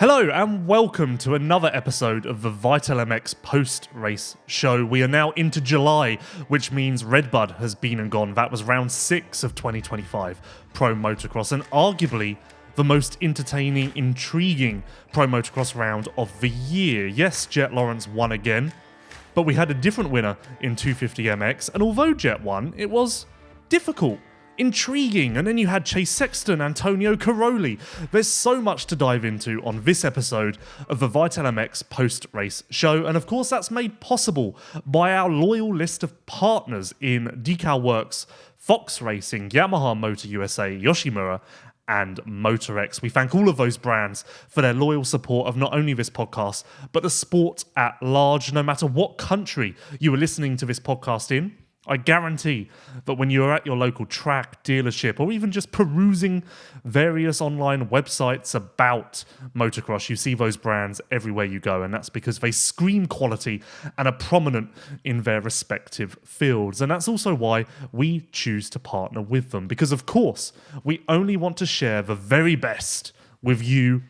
Hello and welcome to another episode of the Vital MX post-race show. We are now into July, which means Redbud has been and gone. That was round 6 of 2025 Pro Motocross, and arguably the most entertaining, intriguing Pro Motocross round of the year. Yes, Jet Lawrence won again, but we had a different winner in 250MX, and although Jet won, it was difficult, intriguing, and then you had Chase Sexton, Antonio Caroli. There's so much to dive into on this episode of the Vital MX post-race show, and of course that's made possible by our loyal list of partners in Decal Works, Fox Racing, Yamaha Motor USA, Yoshimura, and MotorX. We thank all of those brands for their loyal support of not only this podcast, but the sport at large, no matter what country you are listening to this podcast in. I guarantee that when you're at your local track, dealership, or even just perusing various online websites about motocross, you see those brands everywhere you go, and that's because they scream quality and are prominent in their respective fields. And that's also why we choose to partner with them, because of course, we only want to share the very best with you,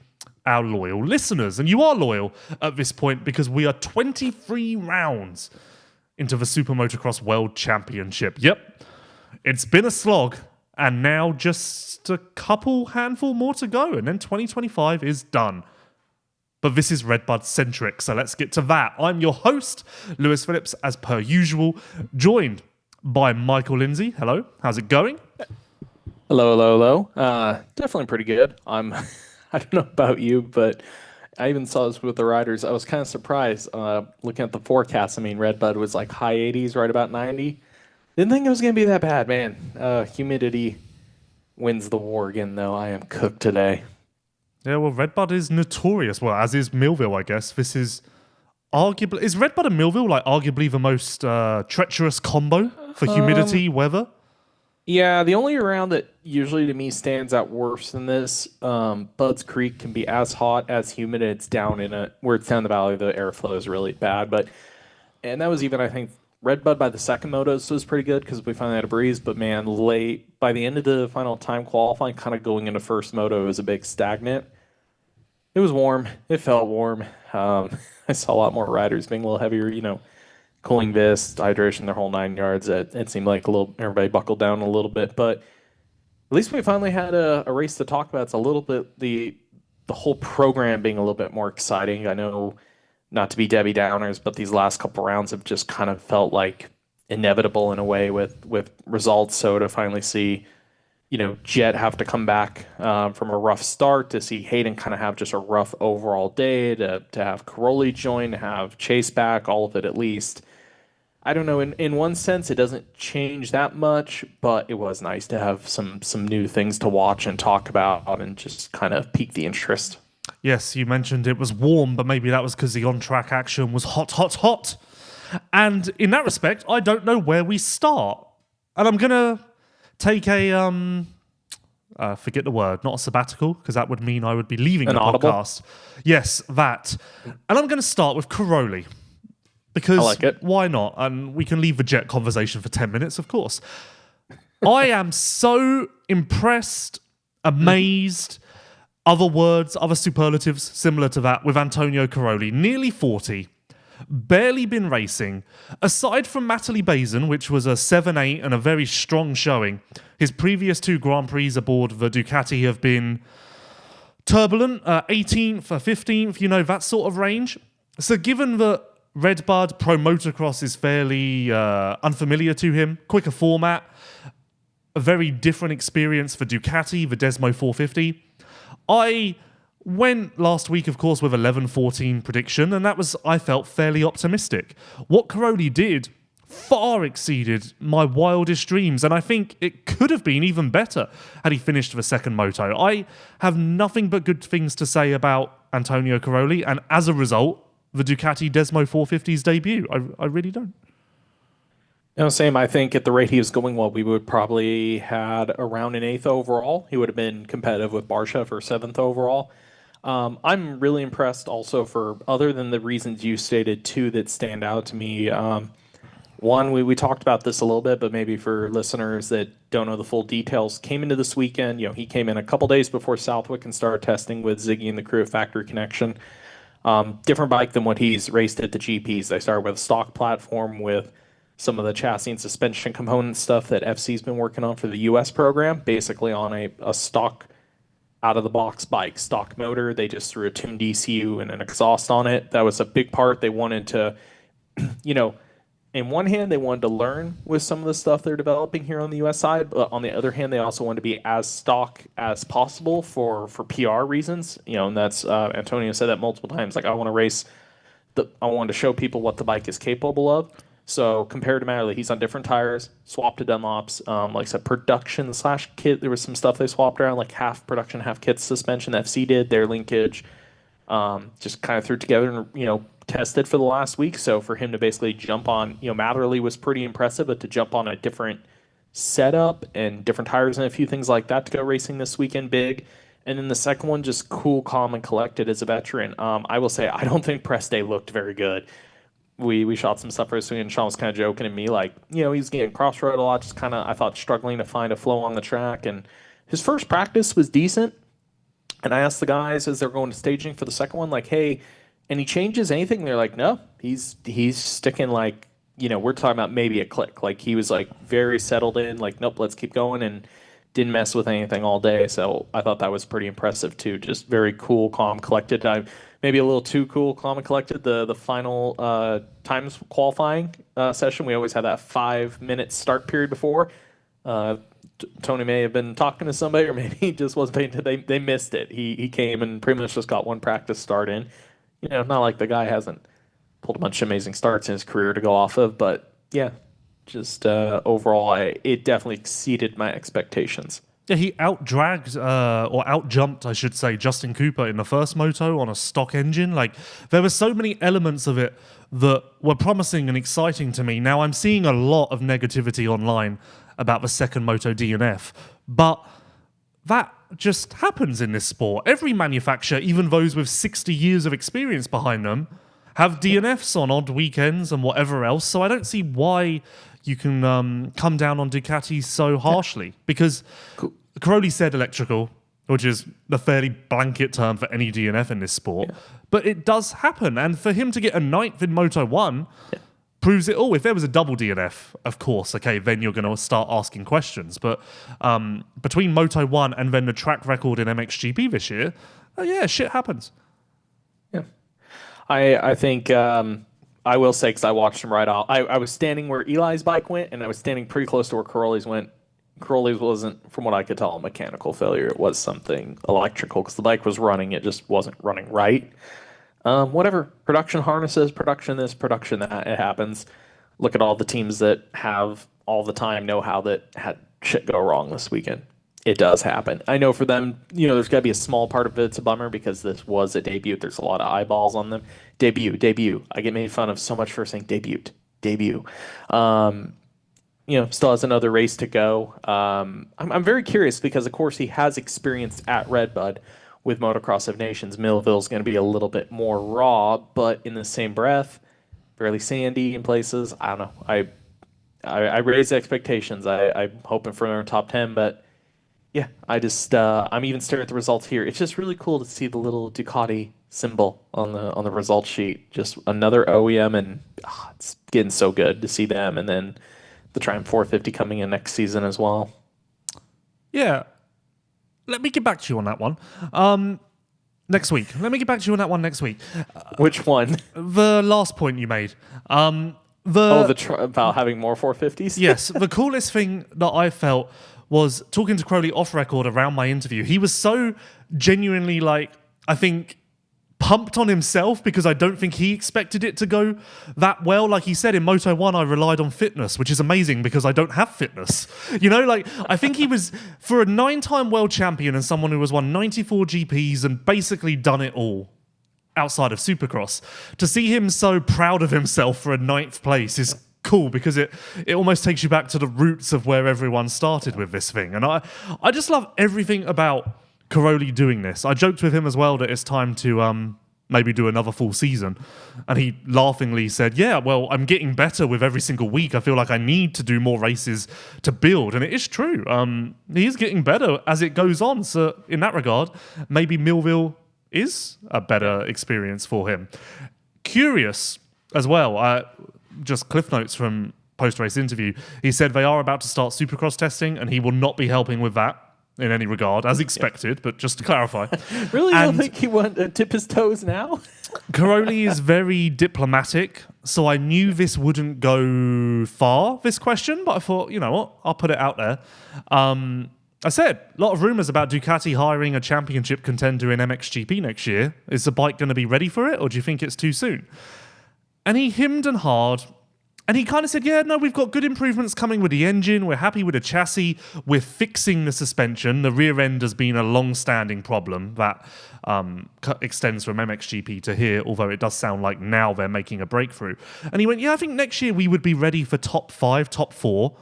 our loyal listeners. And you are loyal at this point because we are 23 rounds into the Super Motocross World Championship. Yep, it's been a slog, and now just a handful more to go, and then 2025 is done. But this is Redbud centric, so let's get to that. I'm your host, Lewis Phillips, as per usual, joined by Michael Lindsay. Hello, how's it going? Hello. Definitely pretty good. I don't know about you, but I even saw this with the riders. I was kind of surprised looking at the forecast. I mean, Redbud was like high 80s, right about 90. Didn't think it was going to be that bad, man. Humidity wins the war again, though. I am cooked today. Yeah, well, Redbud is notorious. Well, as is Millville, I guess. This is arguably... Is Redbud and Millville like arguably the most treacherous combo for humidity, weather? Yeah, the only round that usually to me stands out worse than this, Budds Creek can be as hot as humid. It's down where it's down the valley, the airflow is really bad. And that was even, I think, Redbud by the second motos was pretty good because we finally had a breeze. But man, late by the end of the final time qualifying, kind of going into first moto, it was a big stagnant. It was warm. It felt warm. I saw a lot more riders being a little heavier, cooling vest, hydration, their whole 9 yards. It seemed like everybody buckled down a little bit, but at least we finally had a race to talk about. It's a little bit the whole program being a little bit more exciting. I know not to be Debbie Downers, but these last couple rounds have just kind of felt like inevitable in a way with results. So to finally see, Jet have to come back from a rough start, to see Hayden kind of have just a rough overall day, to have Caroli join, to have Chase back, all of it at least. I don't know, in one sense, it doesn't change that much, but it was nice to have some new things to watch and talk about and just kind of pique the interest. Yes, you mentioned it was warm, but maybe that was because the on-track action was hot. And in that respect, I don't know where we start. And I'm going to take a, forget the word, not a sabbatical, because that would mean I would be leaving the podcast. Yes, that. And I'm going to start with Caroli. Because I like it. Why not? And we can leave the Jet conversation for 10 minutes, of course. I am so impressed, amazed, other words, other superlatives similar to that with Antonio Caroli. Nearly 40, barely been racing. Aside from Matterley Bazin, which was a 7-8 and a very strong showing, his previous 2 Grand Prix aboard the Ducati have been turbulent, 18th, 15th, that sort of range. So given that Redbud Pro Motocross is fairly unfamiliar to him, quicker format, a very different experience for Ducati, the Desmo 450. I went last week, of course, with 11-14 prediction, and that was, I felt, fairly optimistic. What Caroli did far exceeded my wildest dreams, and I think it could have been even better had he finished the second moto. I have nothing but good things to say about Antonio Caroli, and as a result, the Ducati Desmo 450's debut. I really don't. Same. I think at the rate he was going, we would probably had around an 8th overall. He would have been competitive with Barcia for 7th overall. I'm really impressed also for, other than the reasons you stated, 2 that stand out to me. One, we talked about this a little bit, but maybe for listeners that don't know the full details, came into this weekend. He came in a couple days before Southwick and started testing with Ziggy and the crew at Factory Connection. Different bike than what he's raced at the GPs. They started with a stock platform with some of the chassis and suspension component stuff that FC's been working on for the US program, basically on a stock out of the box bike, stock motor. They just threw a tuned ECU and an exhaust on it. That was a big part. They wanted to, in one hand, they wanted to learn with some of the stuff they're developing here on the US side, but on the other hand, they also wanted to be as stock as possible for PR reasons. And that's Antonio said that multiple times. Like, I want to race, I wanted to show people what the bike is capable of. So comparatively, he's on different tires, swapped to Dunlops. Like I said, production / kit. There was some stuff they swapped around, like half production, half kit suspension. The FC did their linkage. Just kind of threw together and tested for the last week. So for him to basically jump on, Matterley was pretty impressive, but to jump on a different setup and different tires and a few things like that to go racing this weekend, big. And then the second one, just cool, calm, and collected as a veteran. I will say, I don't think Press Day looked very good. We shot some stuff for this week, and Sean was kind of joking at me, like, he's getting crossroad a lot, just kind of, I thought, struggling to find a flow on the track. And his first practice was decent. And I asked the guys as they're going to staging for the second one, like, hey, any changes, anything? And they're like, no, he's sticking, like, we're talking about maybe a click. Like, he was, like, very settled in, like, nope, let's keep going, and didn't mess with anything all day. So I thought that was pretty impressive, too. Just very cool, calm, collected. Maybe a little too cool, calm, and collected. The final times qualifying session, we always had that 5-minute start period before. Tony may have been talking to somebody, or maybe he just wasn't paying attention. They missed it. He came and pretty much just got one practice start in. Not like the guy hasn't pulled a bunch of amazing starts in his career to go off of, but yeah, just overall, it definitely exceeded my expectations. Yeah, he outdragged or outjumped, I should say, Justin Cooper in the first moto on a stock engine. Like, there were so many elements of it that were promising and exciting to me. Now, I'm seeing a lot of negativity online about the second moto DNF, but that just happens in this sport. Every manufacturer, even those with 60 years of experience behind them, have DNFs on odd weekends and whatever else. So I don't see why you can come down on Ducati so harshly. Because Caroli said electrical, which is the fairly blanket term for any DNF in this sport. Yeah. But it does happen. And for him to get a 9th in Moto 1 proves it all. If there was a double DNF, of course, okay, then you're going to start asking questions. But between Moto 1 and then the track record in MXGP this year, shit happens. Yeah. I think... I will say, because I watched him ride off, I was standing where Eli's bike went, and I was standing pretty close to where Caroli's went. Caroli's wasn't, from what I could tell, a mechanical failure. It was something electrical, because the bike was running. It just wasn't running right. Whatever. Production harnesses, production this, production that. It happens. Look at all the teams that have all the time know-how that had shit go wrong this weekend. It does happen. I know for them, there's got to be a small part of it's a bummer because this was a debut. There's a lot of eyeballs on them. Debut. I get made fun of so much for saying debut. Still has another race to go. I'm very curious because, of course, he has experience at Redbud with Motocross of Nations. Millville's going to be a little bit more raw, but in the same breath, fairly sandy in places. I don't know. I raise expectations. I'm hoping for a top 10, but yeah, I'm even staring at the results here. It's just really cool to see the little Ducati symbol on the results sheet. Just another OEM, and it's getting so good to see them. And then the Triumph 450 coming in next season as well. Yeah. Let me get back to you on that one. Next week. Let me get back to you on that one next week. Which one? The last point you made. About having more 450s? Yes. The coolest thing that I felt was talking to Crowley off record around my interview. He was so genuinely, I think, pumped on himself because I don't think he expected it to go that well. Like he said, in Moto 1, I relied on fitness, which is amazing because I don't have fitness. I think he was, for a 9-time world champion and someone who has won 94 GPs and basically done it all outside of Supercross, to see him so proud of himself for a 9th place is cool because it almost takes you back to the roots of where everyone started with this thing. And I just love everything about Caroli doing this. I joked with him as well that it's time to maybe do another full season. And he laughingly said, yeah, well, I'm getting better with every single week. I feel like I need to do more races to build. And it is true. He is getting better as it goes on. So in that regard, maybe Millville is a better experience for him. Curious as well, just cliff notes from post-race interview. He said they are about to start Supercross testing and he will not be helping with that in any regard, as expected, but just to clarify. Really? You don't think he wants to dip his toes now? Caroli is very diplomatic, so I knew this wouldn't go far, this question, but I thought, you know what, I'll put it out there. I said, a lot of rumours about Ducati hiring a championship contender in MXGP next year. Is the bike going to be ready for it, or do you think it's too soon? And he hemmed and hawed. And he kind of said, yeah, no, we've got good improvements coming with the engine. We're happy with the chassis. We're fixing the suspension. The rear end has been a long-standing problem that extends from MXGP to here, although it does sound like now they're making a breakthrough. And he went, yeah, I think next year we would be ready for top 5, top 4,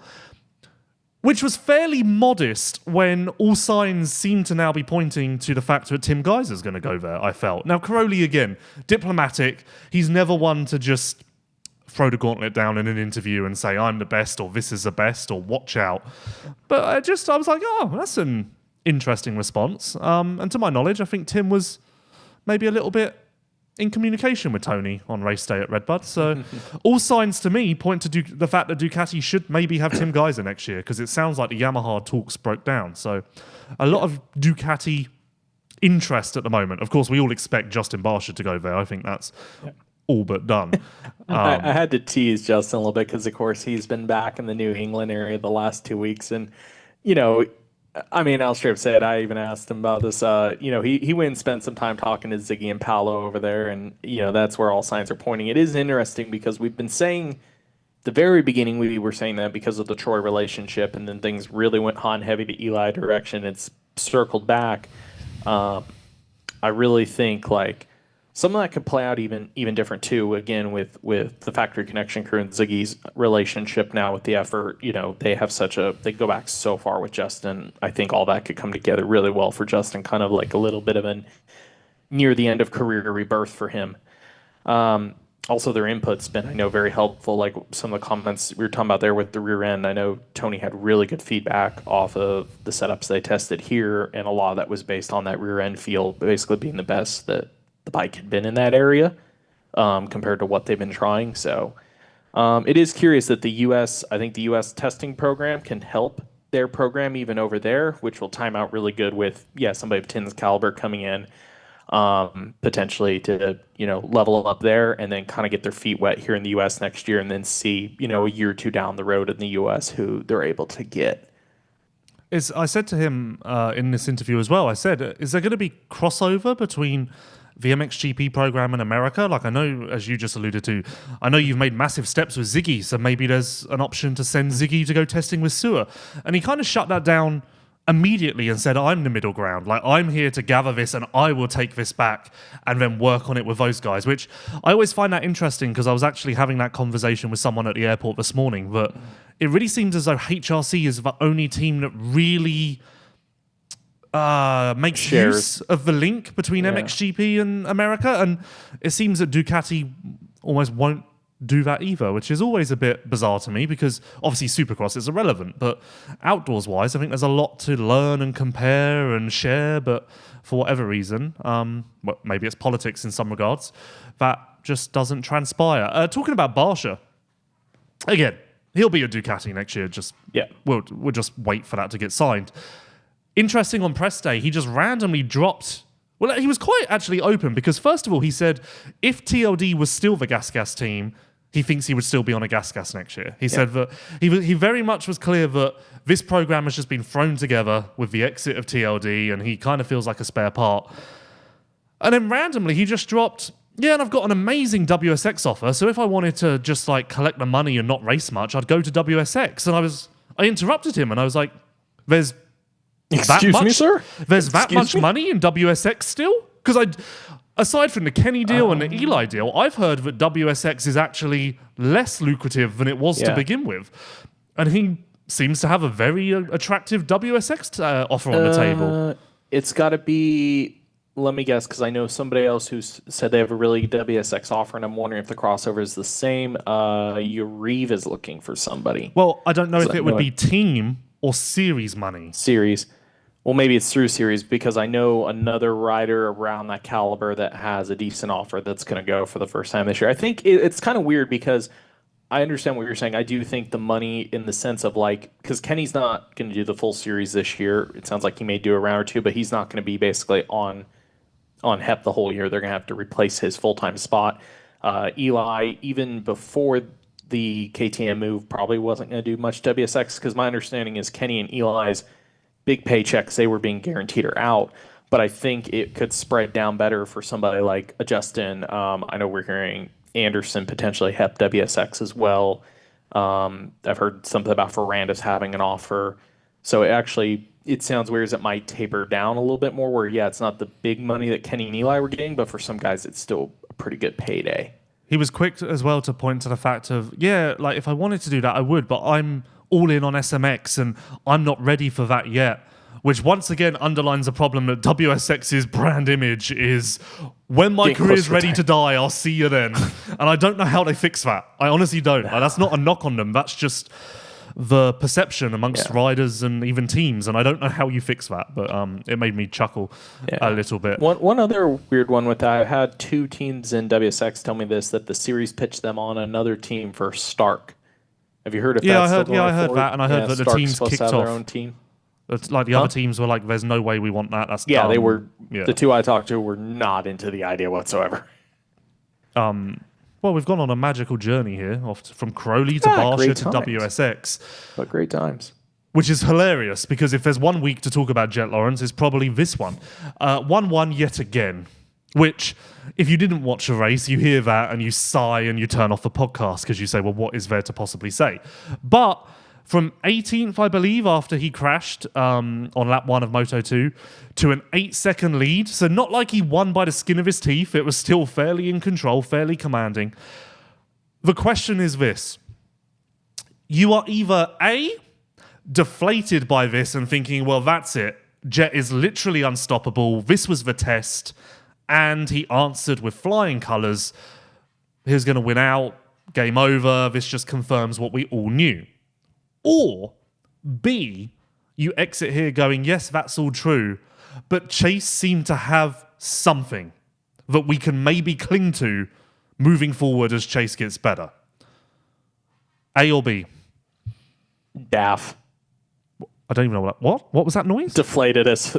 which was fairly modest when all signs seem to now be pointing to the fact that Tim Geiser's going to go there, I felt. Now, Caroli, again, diplomatic. He's never one to just throw the gauntlet down in an interview and say, I'm the best, or this is the best, or watch out. But I was like, oh, that's an interesting response. And to my knowledge, I think Tim was maybe a little bit in communication with Tony on race day at Redbud. So all signs to me point to the fact that Ducati should maybe have Tim Geiser next year, because it sounds like the Yamaha talks broke down. So a lot of Ducati interest at the moment. Of course, we all expect Justin Barcia to go there. I think that's all but done. I had to tease Justin a little bit because, of course, he's been back in the New England area the last 2 weeks. And, you know, I mean, I'll straight up say it. I even asked him about this. You know, he went and spent some time talking to Ziggy and Paolo over there. And, you know, that's where all signs are pointing. It is interesting because we've been saying the very beginning, we were saying that because of the Troy relationship, and then things really went hot and heavy the Eli direction. It's circled back. I really think, like, some of that could play out even different too. Again, with the Factory Connection crew and Ziggy's relationship now with the effort, you know, they go back so far with Justin. I think all that could come together really well for Justin, kind of like a little bit of an near the end of career rebirth for him. Also, their input's been, I know, very helpful. Like some of the comments we were talking about there with the rear end, I know Tony had really good feedback off of the setups they tested here, and a lot of that was based on that rear end feel basically being the best that the bike had been in that area compared to what they've been trying. So it is curious that I think the U.S. testing program can help their program even over there, which will time out really good with, somebody of Tim's caliber coming in potentially to, you know, level up there and then kind of get their feet wet here in the U.S. next year and then see, you know, a year or two down the road in the U.S. who they're able to get. I said to him in this interview as well, I said, is there going to be crossover between the MXGP program in America? Like, I know, as you just alluded to, I know you've made massive steps with Ziggy, so maybe there's an option to send Ziggy to go testing with Sewer. And he kind of shut that down immediately and said, I'm the middle ground. Like, I'm here to gather this and I will take this back and then work on it with those guys, which I always find that interesting because I was actually having that conversation with someone at the airport this morning, but it really seems as though HRC is the only team that really makes use of the link between MXGP and America, and it seems that Ducati almost won't do that either, which is always a bit bizarre to me because obviously Supercross is irrelevant, but outdoors wise I think there's a lot to learn and compare and share, but for whatever reason, well, maybe it's politics in some regards, that just doesn't transpire. Talking about Barcia, again, he'll be a Ducati next year, we'll just wait for that to get signed. Interesting, on press day, he just randomly dropped. Well, he was quite actually open because, first of all, he said if TLD was still the Gas team, he thinks he would still be on a Gas next year. He said that he very much was clear that this program has just been thrown together with the exit of TLD and he kind of feels like a spare part. And then randomly, he just dropped, and I've got an amazing WSX offer, so if I wanted to just like collect the money and not race much, I'd go to WSX. And I interrupted him and I was like, there's Excuse me, sir? There's that much money in WSX still? Because aside from the Kenny deal and the Eli deal, I've heard that WSX is actually less lucrative than it was to begin with. And he seems to have a very attractive WSX offer on the table. It's got to be let me guess, because I know somebody else who said they have a really WSX offer, and I'm wondering if the crossover is the same. Uriv is looking for somebody. Well, I don't know if I it would know be team or series money. Series. Well, maybe it's through series because I know another rider around that caliber that has a decent offer that's going to go for the first time this year. I think it's kind of weird because I understand what you're saying. I do think the money in the sense of like, because Kenny's not going to do the full series this year. It sounds like he may do a round or two, but he's not going to be basically on HEP the whole year. They're going to have to replace his full-time spot. Eli, even before the KTM move, probably wasn't going to do much WSX because my understanding is Kenny and Eli's big paychecks, they were being guaranteed are out. But I think it could spread down better for somebody like a Justin. I know we're hearing Anderson potentially HEP WSX as well. I've heard something about Ferrandis having an offer. So it sounds weird as it might taper down a little bit more where, yeah, it's not the big money that Kenny and Eli were getting, but for some guys, it's still a pretty good payday. He was quick as well to point to the fact of, yeah, like if I wanted to do that, I would, but I'm all in on SMX and I'm not ready for that yet. Which once again underlines the problem that WSX's brand image is when my career is ready to die, I'll see you then. And I don't know how they fix that. I honestly don't. Like, that's not a knock on them. That's just the perception amongst riders and even teams. And I don't know how you fix that, but it made me chuckle a little bit. One other weird one with that, I had two teams in WSX tell me this, that the series pitched them on another team for Stark. Have you heard of that? I heard that, and I heard that the teams kicked off their own team. It's like the other teams were like, "There's no way we want that." That's dumb. They were. Yeah. The two I talked to were not into the idea whatsoever. Well, we've gone on a magical journey here, from Crowley to Barsha to WSX, but great times. Which is hilarious because if there's 1 week to talk about Jet Lawrence, it's probably this one. 1-1 yet again. Which, if you didn't watch a race, you hear that and you sigh and you turn off the podcast because you say, "Well, what is there to possibly say?" But from 18th, I believe, after he crashed on lap 1 of Moto2, to an 8-second lead. So not like he won by the skin of his teeth. It was still fairly in control, fairly commanding. The question is this. You are either A, deflated by this and thinking, well, that's it. Jet is literally unstoppable. This was the test. And he answered with flying colours. He was going to win out. Game over. This just confirms what we all knew. Or B, you exit here going, yes, that's all true, but Chase seemed to have something that we can maybe cling to moving forward as Chase gets better. A or B? DAF. I don't even know what was that noise? Deflated as.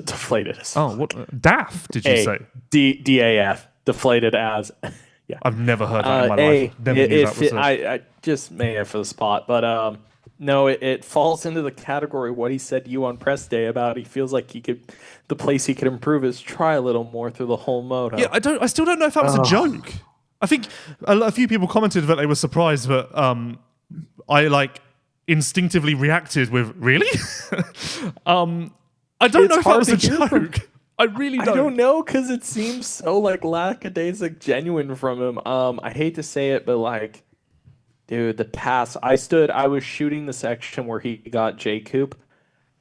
Oh, what? DAF, did you say? DAF. Deflated as. Yeah. I've never heard that in my life. Never knew that was I just made it for the spot, but no, it falls into the category what he said to you on press day about he feels like the place he could improve is try a little more through the whole moto. Yeah, I still don't know if that was a joke. I think a few people commented that they were surprised that I instinctively reacted with, really? I don't know if that was a joke. I really don't. I don't know because it seems so lackadaisic genuine from him. I hate to say it, but dude, the pass. I was shooting the section where he got J Coop.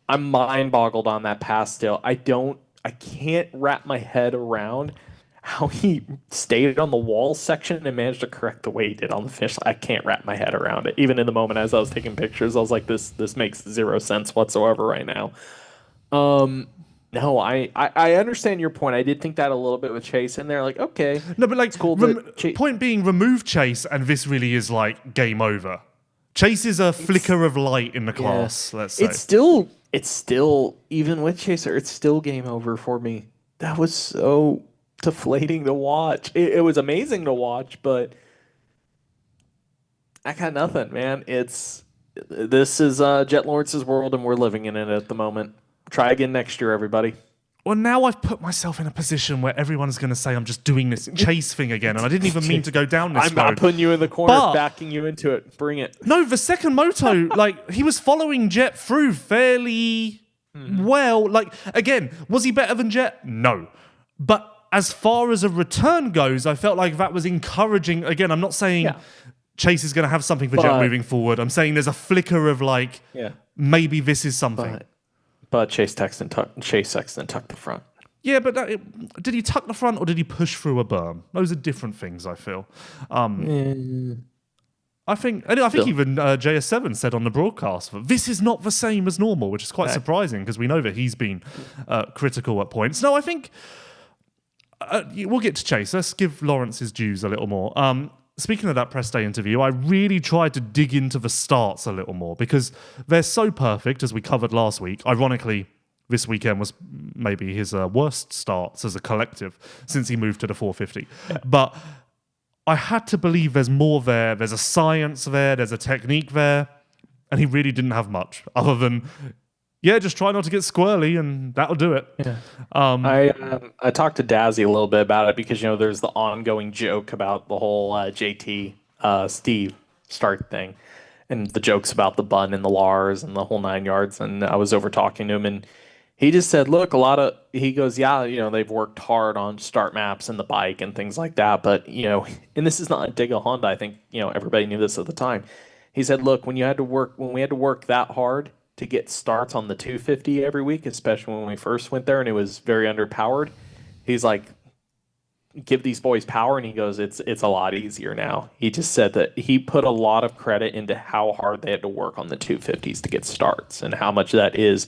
I'm mind boggled on that pass still. I can't wrap my head around how he stayed on the wall section and managed to correct the way he did on the finish. I can't wrap my head around it. Even in the moment as I was taking pictures, I was like, this makes zero sense whatsoever right now. No, I understand your point. I did think that a little bit with Chase in there. Okay. No, but it's cool point being, remove Chase, and this really is game over. Chase is a flicker of light in the class, let's say. It's still, even with Chaser, it's still game over for me. That was so deflating to watch. It was amazing to watch, but I got nothing, man. This is Jet Lawrence's world, and we're living in it at the moment. Try again next year, everybody. Well, now I've put myself in a position where everyone's going to say I'm just doing this Chase thing again, and I didn't even mean to go down this road. I'm putting you in the corner, backing you into it. Bring it. No, the second moto, he was following Jet through fairly well. Again, was he better than Jet? No. But as far as a return goes, I felt like that was encouraging. Again, I'm not saying Chase is going to have something for Jet moving forward. I'm saying there's a flicker of maybe this is something. But Chase Sexton tucked the front. Yeah, but did he tuck the front or did he push through a berm? Those are different things, I feel. I think Still. even JS7 said on the broadcast that this is not the same as normal, which is quite surprising because we know that he's been critical at points. No, I think we'll get to Chase. Let's give Lawrence his dues a little more. Speaking of that press day interview, I really tried to dig into the starts a little more because they're so perfect, as we covered last week. Ironically, this weekend was maybe his worst starts as a collective since he moved to the 450. Yeah. But I had to believe there's more there. There's a science there. There's a technique there. And he really didn't have much other than, just try not to get squirrely and that'll do it. Yeah. I talked to Dazzy a little bit about it because, there's the ongoing joke about the whole JT Steve start thing and the jokes about the bun and the Lars and the whole 9 yards. And I was over talking to him and he just said, look, he goes, they've worked hard on start maps and the bike and things like that. But, and this is not a dig at Honda. I think, everybody knew this at the time. He said, look, when we had to work that hard to get starts on the 250 every week, especially when we first went there and it was very underpowered, he's like, give these boys power. And he goes, it's a lot easier now. He just said that he put a lot of credit into how hard they had to work on the 250s to get starts and how much that is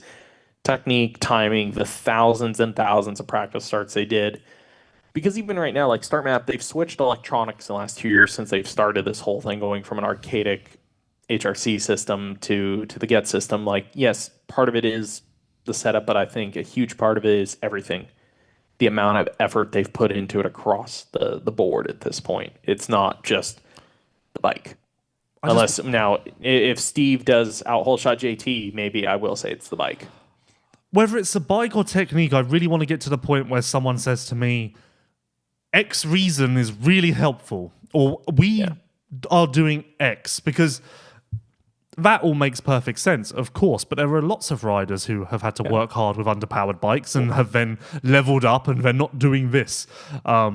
technique, timing, the thousands and thousands of practice starts they did. Because even right now, like Start Map, they've switched electronics in the last 2 years since they've started this whole thing, going from an archaic HRC system to the Get system. Like, yes, part of it is the setup, but I think a huge part of it is everything. The amount of effort they've put into it across the board at this point. It's not just the bike. Unless now, if Steve does out-hole shot JT, maybe I will say it's the bike. Whether it's a bike or technique, I really want to get to the point where someone says to me, X reason is really helpful, or we are doing X, because that all makes perfect sense, of course, but there are lots of riders who have had to work hard with underpowered bikes and have then leveled up and they're not doing this. I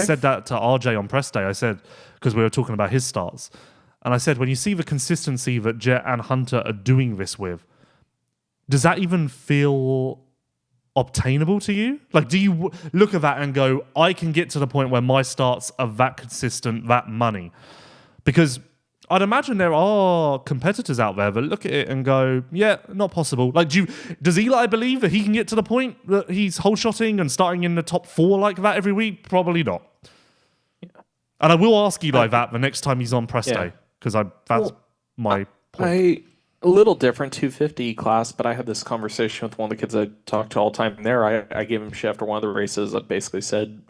said that to RJ on press day. I said, because we were talking about his starts, and I said, when you see the consistency that Jet and Hunter are doing this with, does that even feel obtainable to you? Like, do you look at that and go, I can get to the point where my starts are that consistent, that money? Because I'd imagine there are competitors out there that look at it and go, yeah, not possible. Like, does Eli believe that he can get to the point that he's hole shotting and starting in the top 4 like that every week? Probably not. Yeah. And I will ask Eli that the next time he's on press day, because that's my point. A little different 250 class, but I had this conversation with one of the kids I talk to all the time there. I gave him shit after one of the races. I basically said,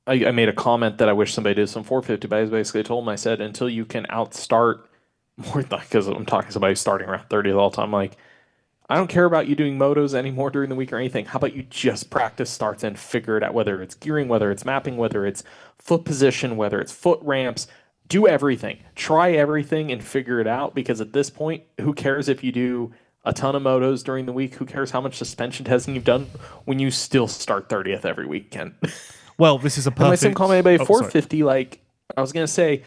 I made a comment that I wish somebody did some 450, but I basically told him, I said, until you can outstart more, because I'm talking to somebody starting around 30 all the time, like, I don't care about you doing motos anymore during the week or anything. How about you just practice starts and figure it out, whether it's gearing, whether it's mapping, whether it's foot position, whether it's foot ramps. Do everything. Try everything and figure it out, because at this point, who cares if you do a ton of motos during the week? Who cares how much suspension testing you've done when you still start 30th every weekend? Well, this is a perfect... And my same comment about 450, like, I was going to say,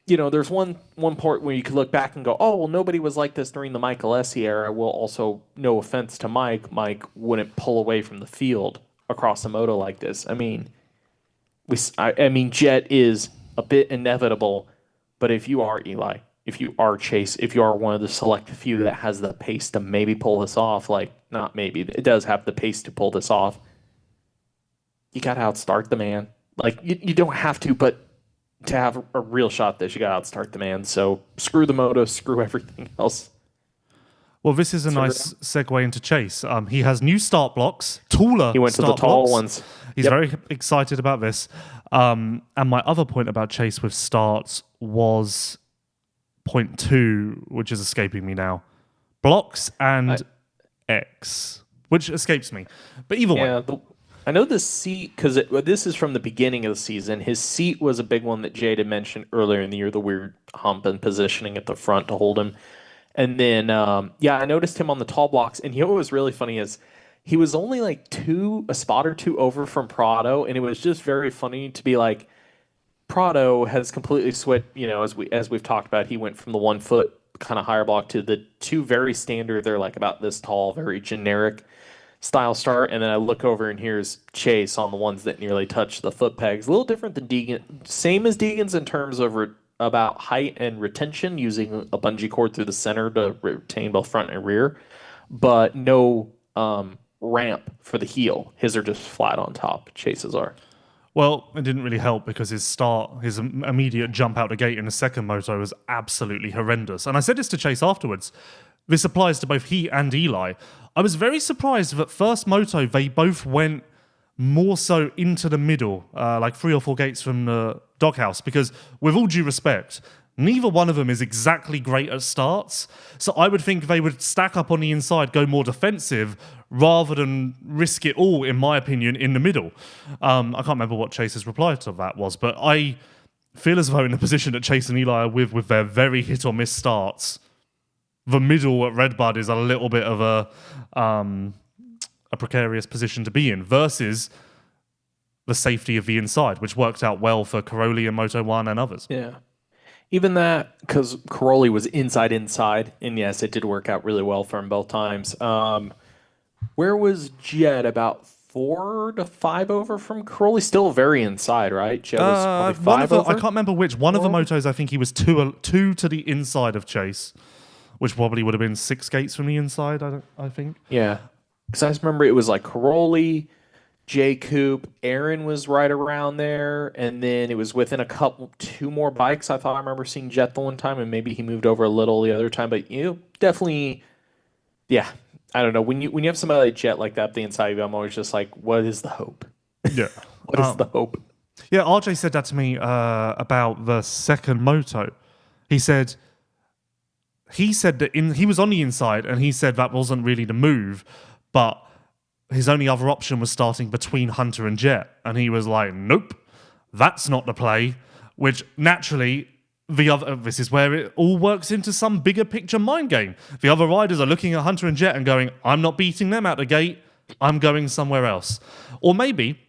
there's one part where you could look back and go, oh, well, nobody was like this during the Mike Alessi era. Well, also, no offense to Mike wouldn't pull away from the field across a moto like this. I mean, Jet is a bit inevitable, but if you are Eli, if you are Chase, if you are one of the select few that has the pace to maybe pull this off, like, not maybe, it does have the pace to pull this off, you got to outstart the man. Like, you don't have to, but to have a real shot at this, you got to outstart the man. So screw the moto, screw everything else. Well, this is a nice segue into Chase. He has new start blocks, taller. He went to the tall ones. He's very excited about this. And my other point about Chase with starts was point 2, which is escaping me now. Blocks and X, which escapes me. But either way. I know the seat, because this is from the beginning of the season. His seat was a big one that Jade had mentioned earlier in the year, the weird hump and positioning at the front to hold him. And then, I noticed him on the tall blocks. And what was really funny is he was only like a spot or two over from Prado. And it was just very funny to be like, Prado has completely switched, as we've talked about, he went from the 1 foot kind of higher block to the 2 very standard. They're like about this tall, very generic style start, and then I look over and here's Chase on the ones that nearly touch the foot pegs. A little different than Deegan, same as Deegan's in terms of about height and retention, using a bungee cord through the center to retain both front and rear, but no ramp for the heel. His are just flat on top. Chase's are. Well, it didn't really help because his immediate jump out the gate in the second moto was absolutely horrendous. And I said this to Chase afterwards. This applies to both he and Eli. I was very surprised that first moto, they both went more so into the middle, like 3 or 4 gates from the doghouse, because with all due respect, neither one of them is exactly great at starts. So I would think they would stack up on the inside, go more defensive, rather than risk it all, in my opinion, in the middle. I can't remember what Chase's reply to that was, but I feel as though in the position that Chase and Eli are with their very hit or miss starts, the middle at Redbud is a little bit of a precarious position to be in versus the safety of the inside, which worked out well for Caroli in Moto 1 and others. Yeah. Even that, because Caroli was inside, and yes, it did work out really well for him both times. Where was Jett? About 4 to 5 over from Caroli? Still very inside, right? Jett was probably 5 over? I can't remember which. One of the motos, I think he was two to the inside of Chase, which probably would have been 6 gates from the inside, I think. Yeah. Because I just remember it was like Caroli, J. Coop, Aaron was right around there, and then it was within 2 more bikes. I thought I remember seeing Jett the one time, and maybe he moved over a little the other time. But definitely, yeah. I don't know. When you have somebody like Jett like that, the inside of you, I'm always just like, what is the hope? Yeah. What is the hope? Yeah, RJ said that to me about the second moto. He said that he was on the inside, and he said that wasn't really the move, but his only other option was starting between Hunter and Jett. And he was like, nope, that's not the play. Which naturally, this is where it all works into some bigger picture mind game. The other riders are looking at Hunter and Jett and going, I'm not beating them out the gate, I'm going somewhere else. Or maybe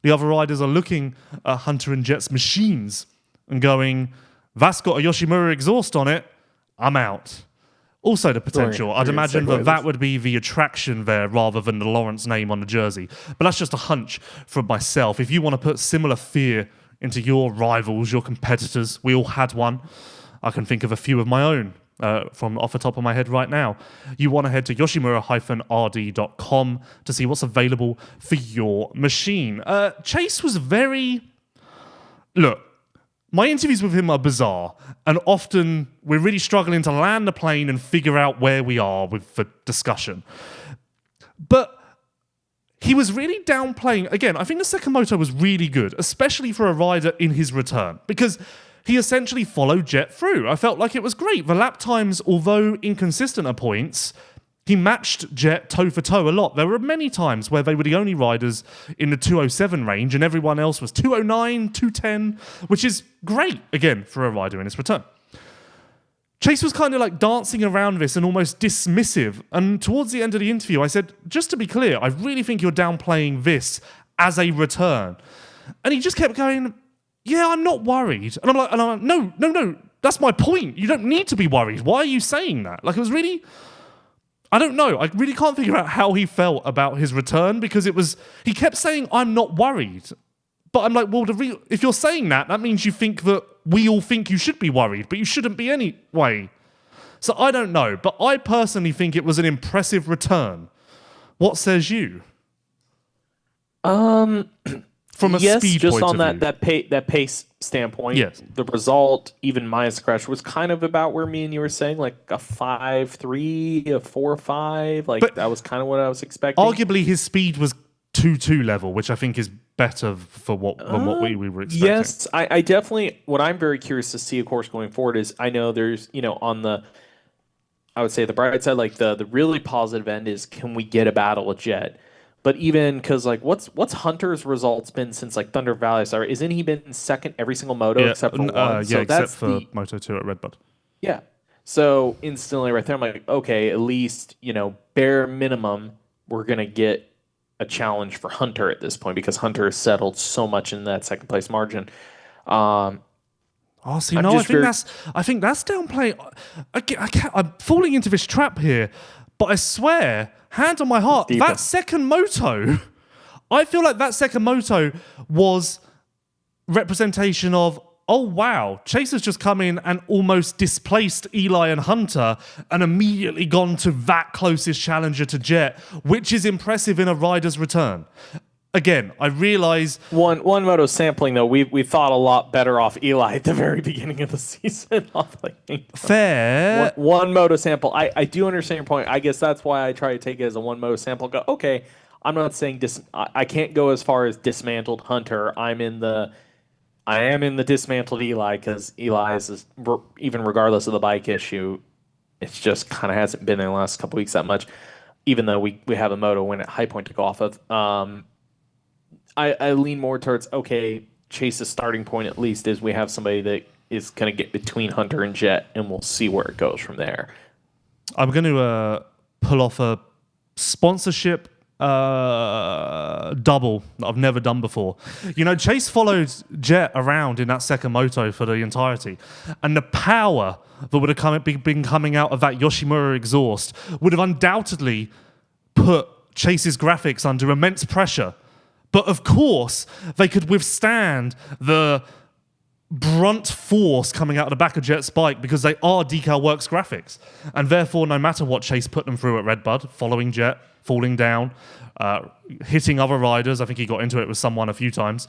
the other riders are looking at Hunter and Jett's machines and going, that's got a Yoshimura exhaust on it, I'm out. Also the potential. I'd imagine that would be the attraction there rather than the Lawrence name on the jersey. But that's just a hunch from myself. If you want to put similar fear into your rivals, your competitors, we all had one. I can think of a few of my own from off the top of my head right now. You want to head to yoshimura-rd.com to see what's available for your machine. Chase was Look, my interviews with him are bizarre, and often we're really struggling to land the plane and figure out where we are with the discussion. But he was really downplaying. Again, I think the second moto was really good, especially for a rider in his return, because he essentially followed Jett through. I felt like it was great. The lap times, although inconsistent at points, he matched Jett toe for toe a lot. There were many times where they were the only riders in the 207 range and everyone else was 209, 210, which is great, again, for a rider in his return. Chase was kind of like dancing around this and almost dismissive. And towards the end of the interview, I said, just to be clear, I really think you're downplaying this as a return. And he just kept going, yeah, I'm not worried. And I'm like, no, that's my point. You don't need to be worried. Why are you saying that? Like, it was really... I don't know. I really can't figure out how he felt about his return because he kept saying, I'm not worried. But I'm like, well, if you're saying that, that means you think that we all think you should be worried, but you shouldn't be anyway. So I don't know. But I personally think it was an impressive return. What says you? From a speed just point on of view. that pace standpoint. Yes. The result, even minus the crash, was kind of about where me and you were saying, like a 5.3, a 4.5. Like that was kind of what I was expecting. Arguably, his speed was 2.2 level, which I think is better for than what we were expecting. Yes, I definitely. What I'm very curious to see, of course, going forward is I know there's on the. I would say the bright side, like the really positive end is, can we get a battle with Jett? But even because like what's Hunter's results been since like Thunder Valley? Sorry, isn't he been second every single moto except for one? So except for Moto 2 at Redbud. Yeah. So instantly right there, I'm like, okay, at least bare minimum, we're gonna get a challenge for Hunter at this point because Hunter has settled so much in that second place margin. I think that's downplaying. I'm falling into this trap here. But I swear, hand on my heart, that second moto, I feel like that second moto was representation of, oh wow, Chase has just come in and almost displaced Eli and Hunter and immediately gone to that closest challenger to Jet, which is impressive in a rider's return. Again, I realize one moto sampling though, we thought a lot better off Eli at the very beginning of the season. Fair. One moto sample. I do understand your point. I guess that's why I try to take it as a one moto sample. Go, okay, I'm not saying I can't go as far as dismantled Hunter. I am in the dismantled Eli, because Eli is, even regardless of the bike issue, it's just kind of hasn't been in the last couple weeks that much. Even though we have a moto win at High Point to go off of. I lean more towards, okay, Chase's starting point at least is we have somebody that is going to get between Hunter and Jet, and we'll see where it goes from there. I'm going to pull off a sponsorship double that I've never done before. You know, Chase followed Jet around in that second moto for the entirety, and the power that would have been coming out of that Yoshimura exhaust would have undoubtedly put Chase's graphics under immense pressure. But of course, they could withstand the brunt force coming out of the back of Jet's bike because they are Decal Works graphics. And therefore, no matter what Chase put them through at Redbud, following Jet, falling down, hitting other riders, I think he got into it with someone a few times,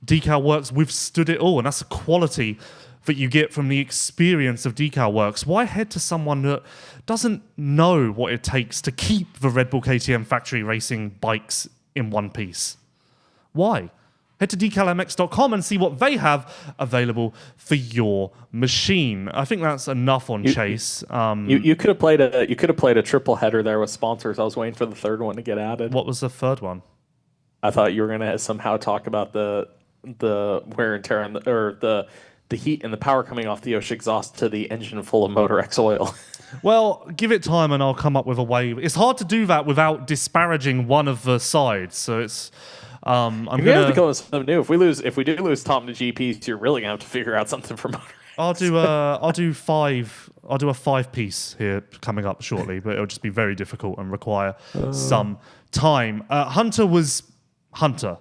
Decal Works withstood it all. And that's a quality that you get from the experience of Decal Works. Why head to someone that doesn't know what it takes to keep the Red Bull KTM factory racing bikes in one piece? Why? Head to decalmx.com and see what they have available for your machine. I think that's enough on Chase. You could have played a triple header there with sponsors. I was waiting for the third one to get added. What was the third one? I thought you were going to somehow talk about the wear and tear or the heat and the power coming off the Yosh exhaust to the engine full of Motor X oil. Well, give it time and I'll come up with a way. It's hard to do that without disparaging one of the sides. So it's I'm going to have to go with something new. If we do lose Tom to GPs, you're really going to have to figure out something for Motor X. I'll do a 5-piece here coming up shortly, but it'll just be very difficult and require some time. Hunter was Hunter.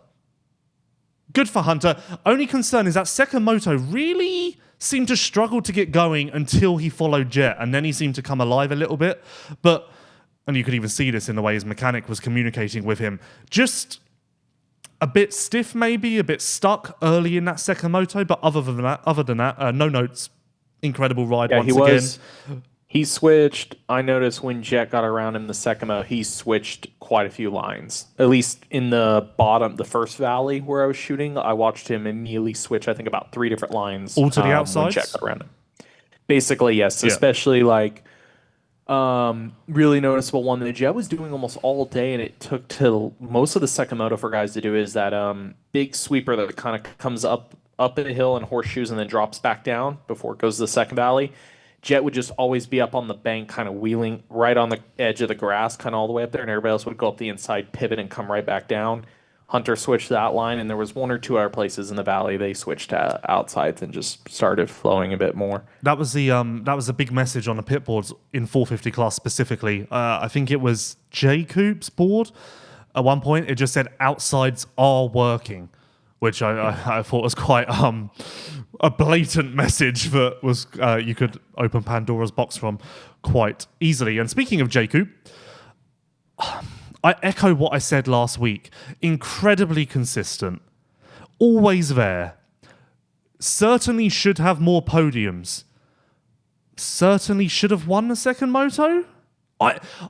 Good for Hunter. Only concern is that second moto really seemed to struggle to get going until he followed Jet, and then he seemed to come alive a little bit. And you could even see this in the way his mechanic was communicating with him. Just a bit stiff, maybe, a bit stuck early in that second moto, but other than that, no notes. Incredible ride once again. He switched. I noticed when Jet got around him the second moto, he switched quite a few lines. At least in the first valley where I was shooting, I watched him immediately switch, I think, about 3 different lines. All to the outside? When Jet got around him. Basically, yes. Yeah. Especially, really noticeable one that Jet was doing almost all day, and it took till most of the second moto for guys to do, is that big sweeper that kind of comes up a hill and horseshoes and then drops back down before it goes to the second valley. Jet would just always be up on the bank, kind of wheeling right on the edge of the grass, kind of all the way up there, and everybody else would go up the inside, pivot, and come right back down. Hunter switched that line, and there was 1 or 2 other places in the valley they switched to outsides and just started flowing a bit more. That was the big message on the pit boards in 450 class specifically. I think it was J Coop's board. At one point, it just said outsides are working, which I thought was quite a blatant message that was you could open Pandora's box from quite easily. And speaking of J Coop, I echo what I said last week. Incredibly consistent. Always there. Certainly should have more podiums. Certainly should have won the second moto.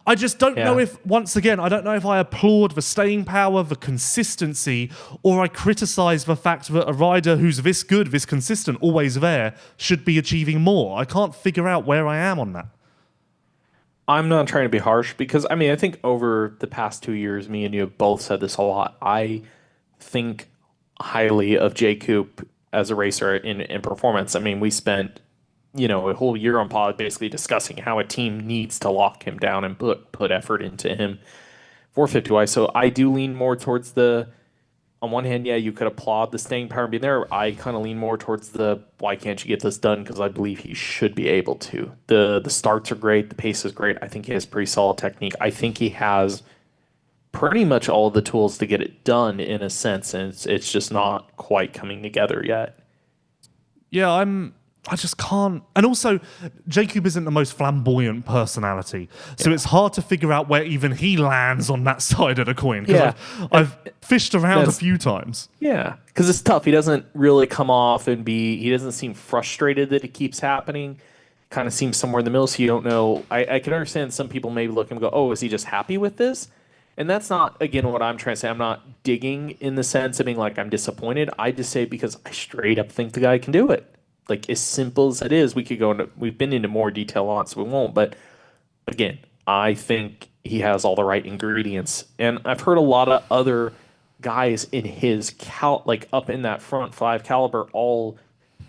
I just don't know if, once again, I don't know if I applaud the staying power, the consistency, or I criticize the fact that a rider who's this good, this consistent, always there, should be achieving more. I can't figure out where I am on that. I'm not trying to be harsh because, I think over the past 2 years, me and you have both said this a lot. I think highly of J Coop as a racer in performance. We spent a whole year on pod basically discussing how a team needs to lock him down and put effort into him 450 wise. So I do lean more towards on one hand, yeah, you could applaud the staying power being there. I kind of lean more towards the why can't you get this done? Because I believe he should be able to. The starts are great, the pace is great. I think he has pretty solid technique. I think he has pretty much all the tools to get it done in a sense, and it's just not quite coming together yet. Yeah, I just can't. And also, Jacob isn't the most flamboyant personality, so it's hard to figure out where even he lands on that side of the coin. Because I've fished around a few times. Yeah, because it's tough. He doesn't really come off and he doesn't seem frustrated that it keeps happening. Kind of seems somewhere in the middle, so you don't know. I can understand some people maybe look and go, oh, is he just happy with this? And that's not, again, what I'm trying to say. I'm not digging in the sense of being like, I'm disappointed. I just say it because I straight up think the guy can do it. Like, as simple as it is, we've been into more detail on it, so we won't. But again, I think he has all the right ingredients. And I've heard a lot of other guys in his like up in that front five caliber all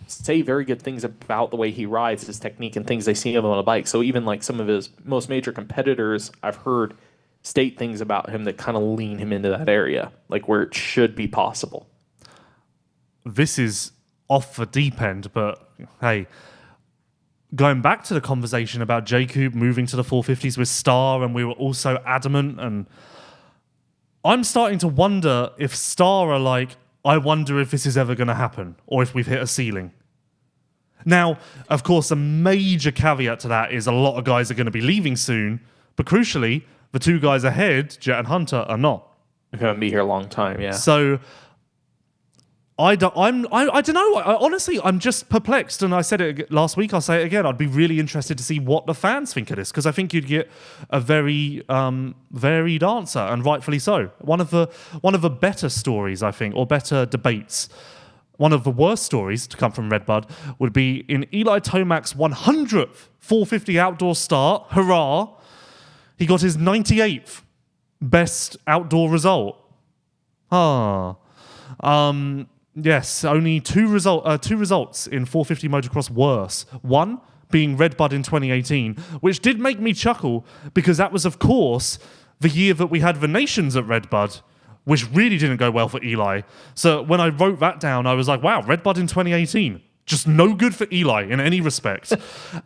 say very good things about the way he rides, his technique, and things they see him on a bike. So even like some of his most major competitors, I've heard state things about him that kind of lean him into that area, like where it should be possible. This is off the deep end, but hey, going back to the conversation about Jacob moving to the 450s with Star, and we were also adamant, and I'm starting to wonder if Star are like, I wonder if this is ever going to happen, or if we've hit a ceiling. Now, of course, a major caveat to that is a lot of guys are going to be leaving soon, but crucially, the two guys ahead, Jet and Hunter, are not. They're going to be here a long time, yeah. So I don't know. Honestly, I'm just perplexed, and I said it last week. I'll say it again. I'd be really interested to see what the fans think of this, because I think you'd get a very varied answer, and rightfully so. One of the better stories, I think, or better debates. One of the worst stories to come from Redbud would be in Eli Tomac's 100th 450 outdoor start. Hurrah! He got his 98th best outdoor result. Yes, only two results in 450 motocross worse. One being Redbud in 2018, which did make me chuckle because that was, of course, the year that we had the Nations at Redbud, which really didn't go well for Eli. So when I wrote that down, I was like, wow, Redbud in 2018. Just no good for Eli in any respect.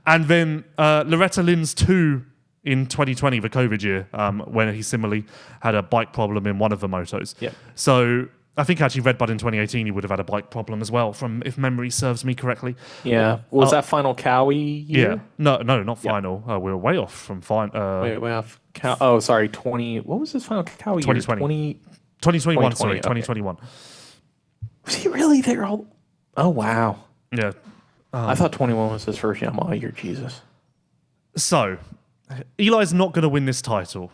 And then Loretta Lynn's 2 in 2020, the COVID year, when he similarly had a bike problem in one of the motos. Yeah. So I think actually Redbud in 2018, he would have had a bike problem as well, from if memory serves me correctly. Yeah. Was that final Cowie year? Yeah. No, not final. We were way off from final. Way off. Oh, sorry. 20. What was his final Cowie 2020. year? 2021, sorry. Okay. 2021. Was he really there all? Oh, wow. Yeah. I thought 21 was his first Yamaha year. Jesus. So, Eli's not going to win this title.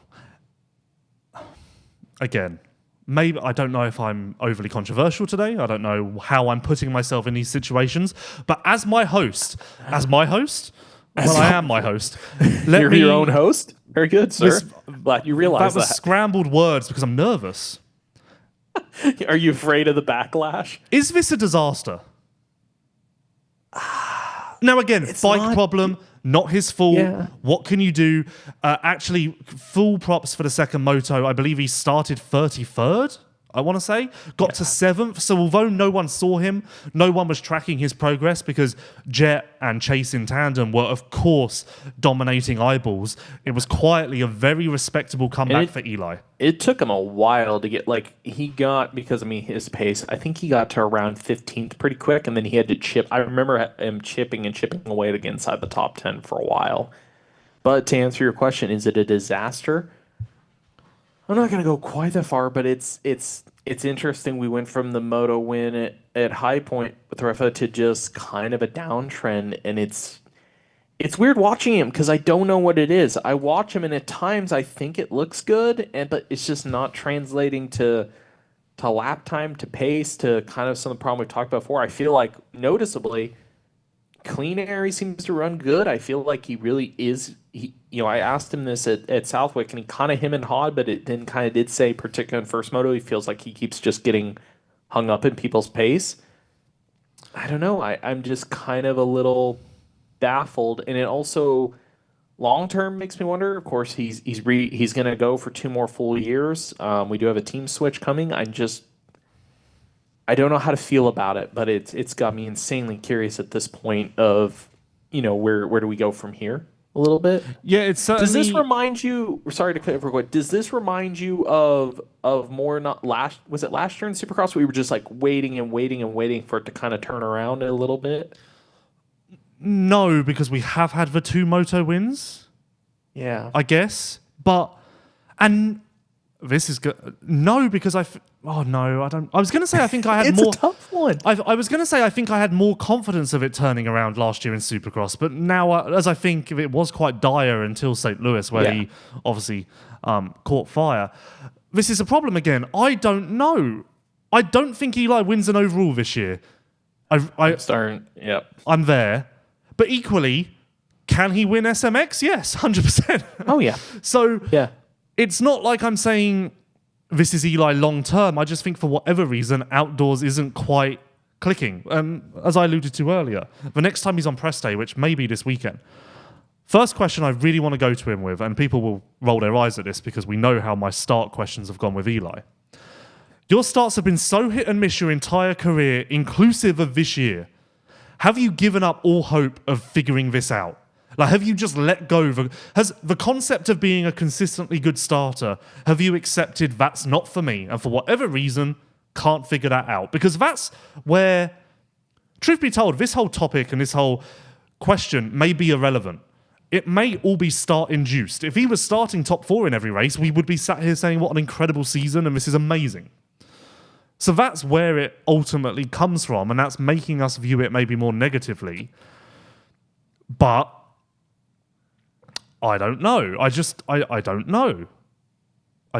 Again, maybe I don't know if I'm overly controversial today. I don't know how I'm putting myself in these situations. But as my host, well, I am my host. You're your own host? Very good, sir. Glad you realize that. Was scrambled words because I'm nervous. Are you afraid of the backlash? Is this a disaster? Now again, bike problem, not his fault. Yeah. What can you do? Actually, full props for the second moto. I believe he started 33rd, I want to say. Got to 7th. So although no one saw him, no one was tracking his progress because Jet and Chase in tandem were, of course, dominating eyeballs. It was quietly a very respectable comeback for Eli. It took him a while to get, his pace, I think he got to around 15th pretty quick, and then he had to chip. I remember him chipping away to get inside the top 10 for a while. But to answer your question, is it a disaster? I'm not going to go quite that far, but it's interesting. We went from the moto win at High Point with Rafa to just kind of a downtrend, and it's weird watching him because I don't know what it is. I watch him, and at times I think it looks good, but it's just not translating to lap time, to pace, to kind of some of the problem we've talked about before. I feel like noticeably Clean Air he seems to run good. I feel like he really is. I asked him this at Southwick, and he kind of him and hawed, but it then kind of did say, particularly in first moto, he feels like he keeps just getting hung up in people's pace. I don't know. I'm just kind of a little baffled, and it also long term makes me wonder. Of course, he's going to go for 2 more full years. We do have a team switch coming. I don't know how to feel about it, but it's got me insanely curious at this point of, where do we go from here a little bit? Yeah, it's Does this certainly. remind you? Sorry to cut it real quick. Does this remind you of more not last? Was it last year in Supercross? We were just like waiting and waiting and waiting for it to kind of turn around a little bit. No, because we have had the two moto wins, Yeah. I guess. But, and this is good. No, because oh no, I don't. I was going to say I think I had It's more. a tough one. I was going to say I think I had more confidence of it turning around last year in Supercross, but now as I think it was quite dire until St. Louis, where Yeah. he obviously caught fire. This is a problem again. I don't know. I don't think Eli wins an overall this year. Starting. Yep. I'm there, but equally, can he win SMX? Yes, 100%. Oh yeah. So Yeah. it's not like I'm saying this is Eli long term. I just think for whatever reason, outdoors isn't quite clicking. As I alluded to earlier, the next time he's on press day, which may be this weekend, first question I really want to go to him with, and people will roll their eyes at this because we know how my start questions have gone with Eli. Your starts have been so hit and miss your entire career, inclusive of this year. Have you given up all hope of figuring this out? Like, have you just let go? Has the concept of being a consistently good starter, have you accepted that's not for me? And for whatever reason, can't figure that out? Because that's where, truth be told, this whole topic and this whole question may be irrelevant. It may all be start-induced. If he was starting top 4 in every race, we would be sat here saying, what an incredible season, and this is amazing. So that's where it ultimately comes from, and that's making us view it maybe more negatively. But I don't know. I don't know. I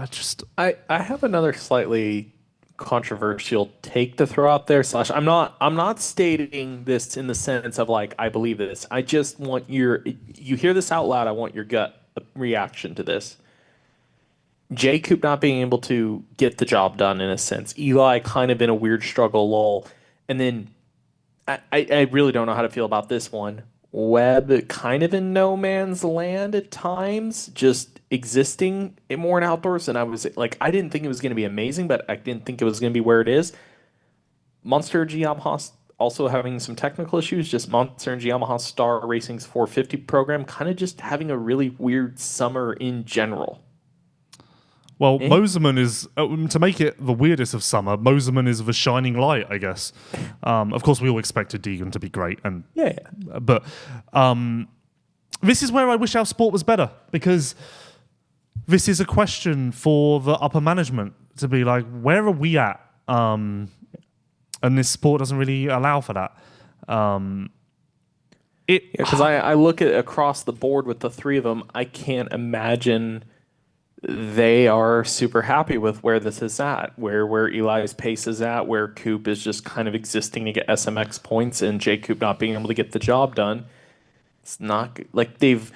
just. I have another slightly controversial take to throw out there. Slash, I'm not stating this in the sense of like I believe this. I just want you hear this out loud. I want your gut reaction to this. Jay Coop not being able to get the job done in a sense. Eli kind of in a weird struggle lull, and then I really don't know how to feel about this one. Webb kind of in no man's land at times, just existing more in outdoors. And I was like, I didn't think it was going to be amazing, but I didn't think it was going to be where it is. Monster Energy Yamaha also having some technical issues. Just Monster Energy Yamaha Star Racing's 450 program kind of just having a really weird summer in general. Well, Moserman is, to make it the weirdest of summer, Moserman is the shining light, I guess. Of course, we all expected Deegan to be great. Yeah. But this is where I wish our sport was better, because this is a question for the upper management to be like, where are we at? And this sport doesn't really allow for that. Because I look at across the board with the three of them, I can't imagine they are super happy with where this is at, where Eli's pace is at, where Coop is just kind of existing to get SMX points, and Jay Coop not being able to get the job done. It's not like they've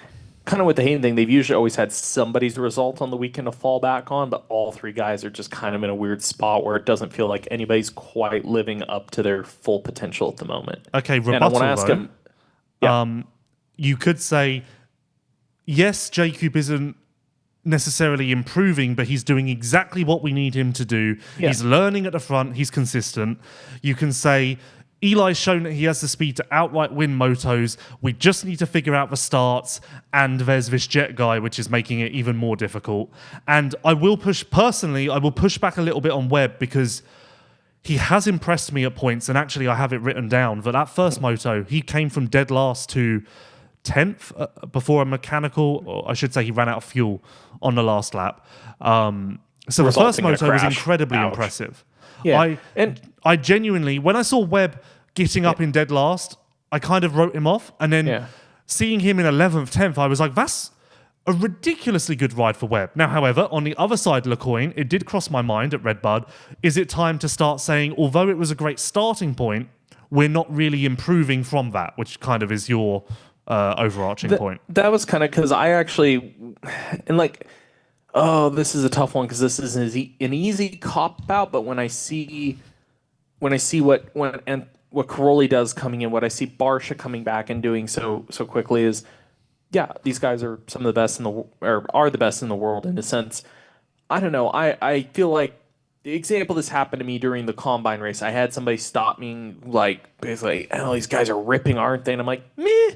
kind of with the Hayden thing. They've usually always had somebody's result on the weekend to fall back on, but all three guys are just kind of in a weird spot where it doesn't feel like anybody's quite living up to their full potential at the moment. Okay, rebuttal, and I want to ask him. Yeah. You could say, yes, Jay Coop isn't necessarily improving, but he's doing exactly what we need him to do. Yeah. He's learning at the front. He's consistent. You can say Eli's shown that he has the speed to outright win motos. We just need to figure out the starts, and there's this Jet guy, which is making it even more difficult. And I will push back a little bit on Webb, because he has impressed me at points, and actually I have it written down, that first moto, he came from dead last to 10th before a mechanical, or I should say he ran out of fuel on the last lap. So the first moto was incredibly impressive. Yeah. I genuinely, when I saw Webb getting up in dead last, I kind of wrote him off. And then seeing him in 11th, 10th, I was like, that's a ridiculously good ride for Webb. Now, however, on the other side of the coin, it did cross my mind at Redbud, is it time to start saying, although it was a great starting point, we're not really improving from that, which kind of is your overarching point. That was kind of because I actually, and like, oh, this is a tough one because this is an easy cop out. But when I see what Caroli does coming in, what I see Barsha coming back and doing so quickly is, yeah, these guys are some of the best are the best in the world in a sense. I don't know. I feel like the example this happened to me during the combine race. I had somebody stop me, like, basically, oh, these guys are ripping, aren't they? And I'm like, meh.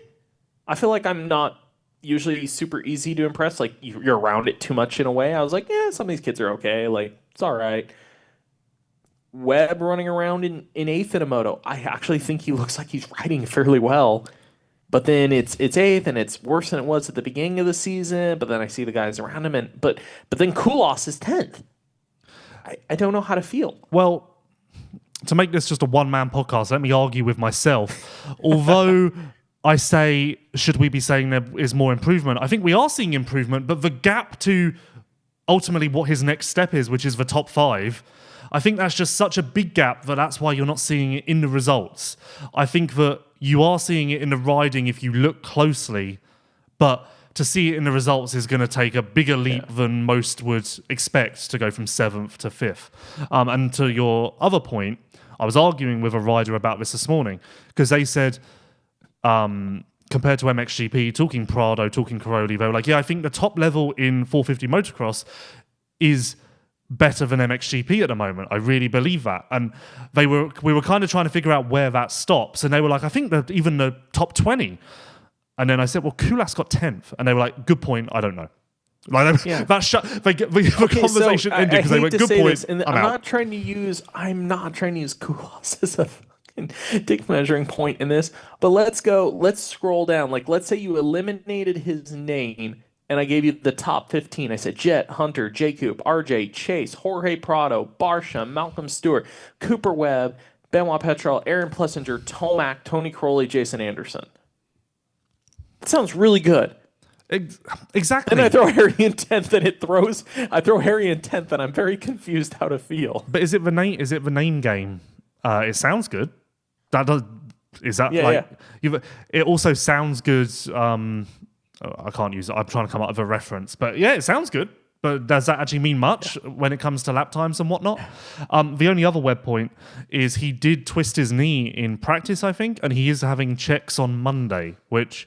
I feel like I'm not usually super easy to impress. Like, you're around it too much in a way. I was like, yeah, some of these kids are okay. Like, it's all right. Webb running around in eighth in a moto. I actually think he looks like he's riding fairly well. But then it's eighth and it's worse than it was at the beginning of the season. But then I see the guys around him but then Koulos is 10th. I don't know how to feel. Well, to make this just a one-man podcast, let me argue with myself. Although I say, should we be saying there is more improvement? I think we are seeing improvement, but the gap to ultimately what his next step is, which is the top 5, I think that's just such a big gap that's why you're not seeing it in the results. I think that you are seeing it in the riding if you look closely, but to see it in the results is going to take a bigger leap than most would expect to go from 7th to 5th. And to your other point, I was arguing with a rider about this morning because they said, compared to MXGP, talking Prado, talking Caroli, they were like, yeah, I think the top level in 450 motocross is better than MXGP at the moment. I really believe that. And we were kind of trying to figure out where that stops. And they were like, I think that even the top 20. And then I said, well, Koulas got 10th. And they were like, good point, I don't know. Like the conversation ended because they went, good point, I'm not trying to use Koulas as a fucking dick measuring point in this. But let's scroll down. Like, let's say you eliminated his name and I gave you the top 15. I said Jet, Hunter, Jacob, RJ, Chase, Jorge Prado, Barsham, Malcolm Stewart, Cooper Webb, Benoit Petrel, Aaron Plessinger, Tomac, Tony Crowley, Jason Anderson. That sounds really good. Exactly. Then I throw Harry in 10th and I throw Harry in 10th and I'm very confused how to feel. But is it the name game? It sounds good. It also sounds good. I can't use it. I'm trying to come up with a reference. But yeah, it sounds good. But does that actually mean much when it comes to lap times and whatnot? The only other web point is he did twist his knee in practice, I think, and he is having checks on Monday, which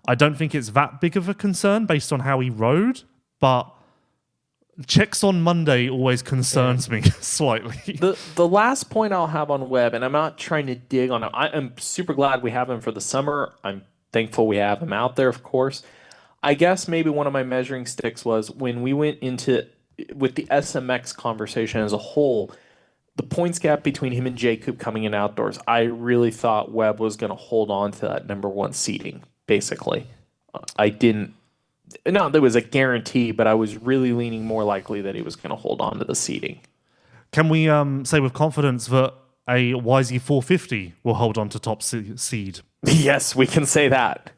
I don't think it's that big of a concern based on how he rode, but checks on Monday always concerns me slightly. The last point I'll have on Webb, and I'm not trying to dig on him. I am super glad we have him for the summer. I'm thankful we have him out there, of course. I guess maybe one of my measuring sticks was when we went with the SMX conversation as a whole, the points gap between him and Jacob coming in outdoors, I really thought Webb was going to hold on to that number 1 seeding, basically. There was a guarantee, but I was really leaning more likely that he was going to hold on to the seeding. Can we say with confidence that a YZ450 will hold on to top seed? Yes, we can say that.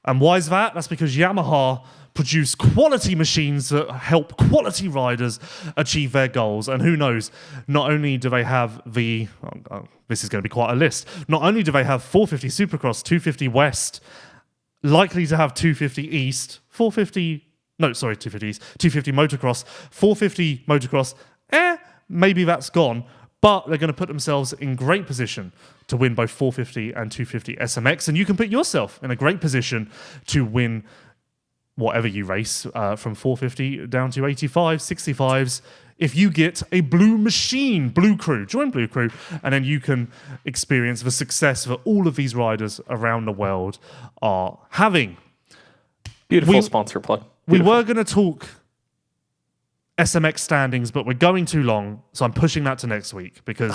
And why is that? That's because Yamaha produce quality machines that help quality riders achieve their goals. And who knows, not only do they have this is going to be quite a list, not only do they have 450 Supercross, 250 West, likely to have 250 East, 250 East, 250 Motocross, 450 Motocross, maybe that's gone. But they're going to put themselves in great position to win both 450 and 250 SMX. And you can put yourself in a great position to win whatever you race from 450 down to 85, 65s. If you get a Blue Machine, Blue Crew, join Blue Crew, and then you can experience the success that all of these riders around the world are having. Beautiful sponsor plug. We were going to talk SMX standings, but we're going too long, so I'm pushing that to next week because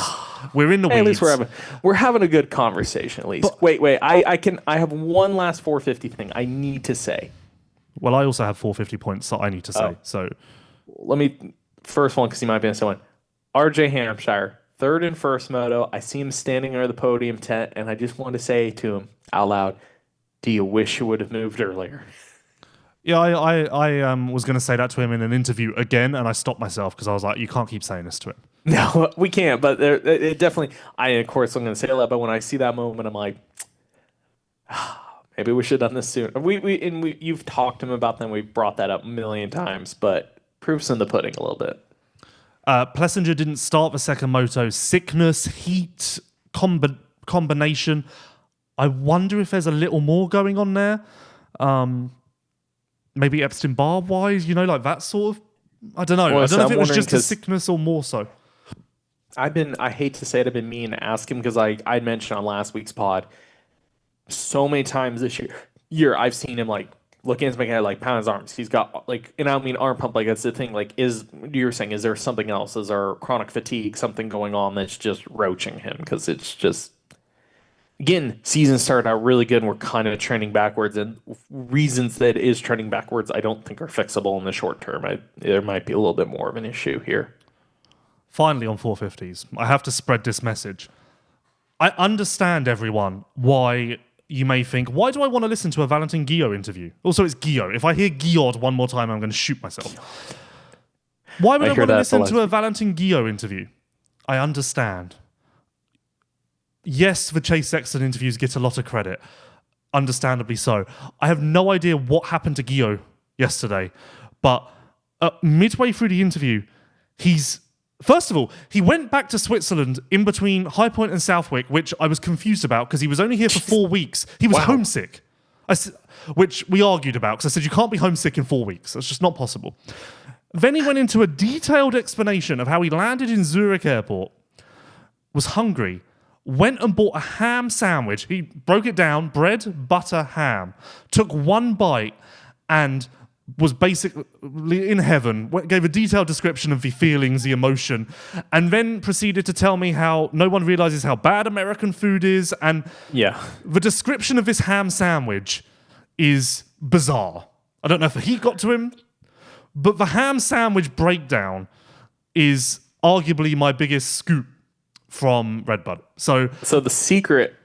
we're in the weeds. At least we're having a good conversation. At least. But, wait. I have one last 450 thing I need to say. Well, I also have 450 points that I need to say. So let me first one because you might be on someone. RJ Hampshire, 3rd in first moto. I see him standing under the podium tent, and I just want to say to him out loud, "Do you wish you would have moved earlier?" Yeah, I was going to say that to him in an interview again, and I stopped myself because I was like, you can't keep saying this to him. No, we can't, but it definitely, of course, I'm going to say that, but when I see that moment, I'm like, maybe we should have done this sooner. You've talked to him about that, and we brought that up a million times, but proof's in the pudding a little bit. Plessinger didn't start the second moto. Sickness, heat, combination. I wonder if there's a little more going on there. Maybe Epstein-Barr wise, like that sort of I don't know. Well, I don't know if I'm it was wondering just a 'cause sickness or more so. I hate to say it, I've been meaning to ask him because I mentioned on last week's pod so many times this year I've seen him like look into my head like pound his arms. He's got like, and I don't mean arm pump, like that's the thing. Like, you're saying, is there something else? Is there chronic fatigue, something going on that's just roaching him? Because it's just, again, season started out really good and we're kind of trending backwards. And reasons that it is trending backwards, I don't think are fixable in the short term. There might be a little bit more of an issue here. Finally, on 450s, I have to spread this message. I understand, everyone, why you may think, why do I want to listen to a Valentin Guillot interview? Also, it's Guillot. If I hear Guillot one more time, I'm going to shoot myself. Why would I want to listen to a Valentin Guillot interview? I understand. Yes, the Chase Sexton interviews get a lot of credit. Understandably so. I have no idea what happened to Guillot yesterday, but midway through the interview, first of all, he went back to Switzerland in between High Point and Southwick, which I was confused about because he was only here for 4 weeks. He was homesick, which we argued about because I said, you can't be homesick in 4 weeks. That's just not possible. Then he went into a detailed explanation of how he landed in Zurich airport, was hungry, went and bought a ham sandwich. He broke it down, bread, butter, ham, took one bite and was basically in heaven, gave a detailed description of the feelings, the emotion, and then proceeded to tell me how no one realizes how bad American food is. And the description of this ham sandwich is bizarre. I don't know if the heat got to him, but the ham sandwich breakdown is arguably my biggest scoop from Redbud. So the secret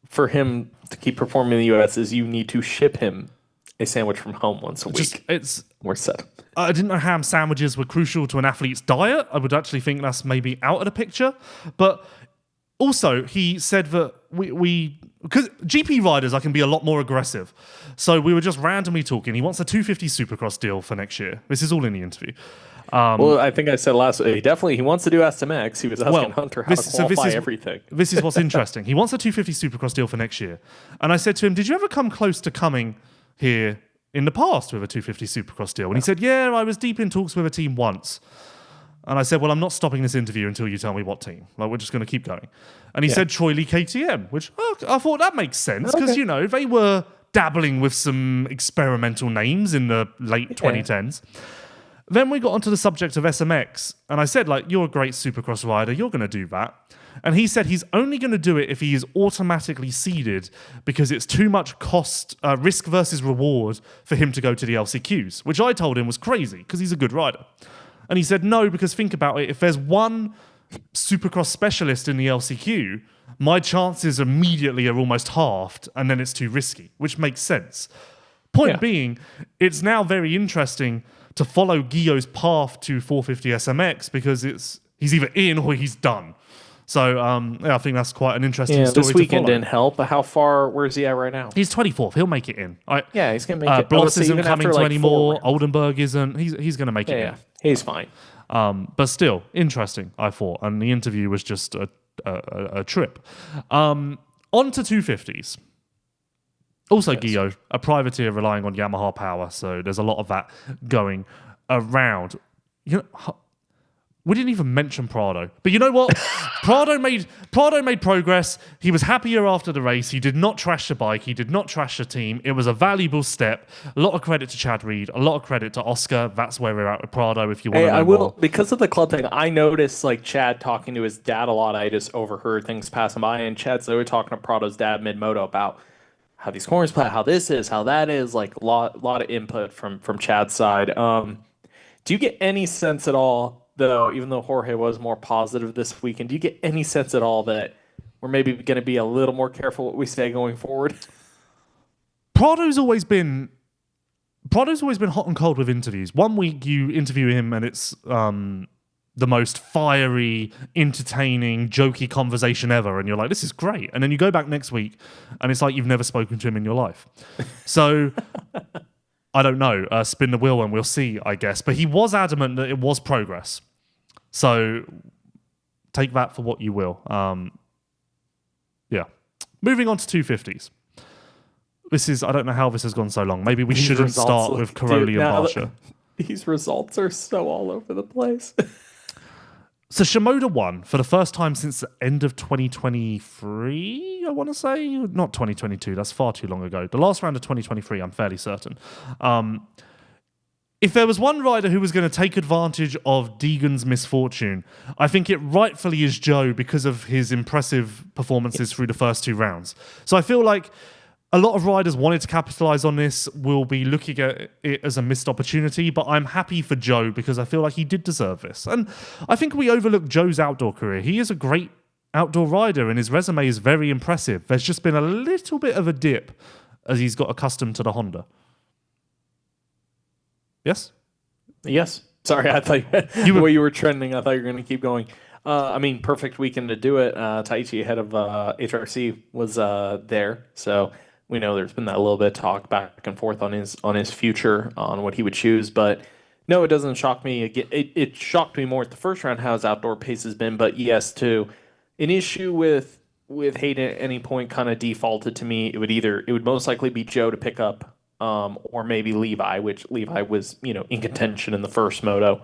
for him to keep performing in the US is you need to ship him a sandwich from home once a week. We're set. I didn't know ham sandwiches were crucial to an athlete's diet. I would actually think that's maybe out of the picture. But also, he said that because GP riders, I can be a lot more aggressive. So we were just randomly talking. He wants a 250 Supercross deal for next year. This is all in the interview. Well, I think I said last week, he wants to do SMX. He was asking Hunter how to qualify everything. This is what's interesting. He wants a 250 Supercross deal for next year. And I said to him, did you ever come close to coming here in the past with a 250 Supercross deal? And he said, yeah, I was deep in talks with a team once. And I said, well, I'm not stopping this interview until you tell me what team. Like, we're just going to keep going. And he said Troy Lee KTM, which I thought that makes sense because, they were dabbling with some experimental names in the late 2010s. Then we got onto the subject of SMX, and I said, you're a great Supercross rider, you're going to do that. And he said he's only going to do it if he is automatically seeded because it's too much risk versus reward for him to go to the LCQs, which I told him was crazy because he's a good rider. And he said, no, because think about it, if there's one Supercross specialist in the LCQ, my chances immediately are almost halved, and then it's too risky, which makes sense. Point being, it's now very interesting to follow Guillot's path to 450 SMX because he's either in or he's done. So I think that's quite an interesting story. This weekend didn't help. Where is he at right now? He's 24th. He'll make it in. He's going to make it. Bloss isn't coming to anymore. Oldenburg isn't. He's going to make it in. He's fine. But still, interesting, I thought. And the interview was just a trip. On to 250s. Also, Guillot, a privateer relying on Yamaha power, so there's a lot of that going around. We didn't even mention Prado, but you know what? Prado made progress. He was happier after the race. He did not trash the bike. He did not trash the team. It was a valuable step. A lot of credit to Chad Reed. A lot of credit to Oscar. That's where we're at with Prado. If you want to know more. Because of the club thing, I noticed Chad talking to his dad a lot. I just overheard things passing by, and Chad's they were talking to Prado's dad mid-moto about how these corners play, how this is, how that is, a lot of input from Chad's side. Do you get any sense at all, though, even though Jorge was more positive this weekend, do you get any sense at all that we're maybe going to be a little more careful what we say going forward? Prado's always been hot and cold with interviews. One week you interview him and it's the most fiery, entertaining, jokey conversation ever. And you're like, this is great. And then you go back next week and it's like you've never spoken to him in your life. So, I don't know. Spin the wheel and we'll see, I guess. But he was adamant that it was progress. So, take that for what you will. Moving on to 250s. I don't know how this has gone so long. Maybe we shouldn't start with Caroli and Barsha. These results are so all over the place. So Shimoda won for the first time since the end of 2023, I want to say. Not 2022, that's far too long ago. The last round of 2023, I'm fairly certain. If there was one rider who was going to take advantage of Deegan's misfortune, I think it rightfully is Joe because of his impressive performances through the first 2 rounds. So I feel like a lot of riders wanted to capitalize on this, will be looking at it as a missed opportunity, but I'm happy for Joe because I feel like he did deserve this. And I think we overlook Joe's outdoor career. He is a great outdoor rider and his resume is very impressive. There's just been a little bit of a dip as he's got accustomed to the Honda. Yes? Yes. Sorry, I thought the way you were trending, I thought you were going to keep going. I mean, perfect weekend to do it. Taichi, head of HRC, was there, so we know there's been that little bit of talk back and forth on his future, on what he would choose. But no, it doesn't shock me. It shocked me more at the first round how his outdoor pace has been. But yes, too, an issue with Hayden at any point kind of defaulted to me. It would most likely be Joe to pick up, or maybe Levi, which Levi was in contention in the first moto.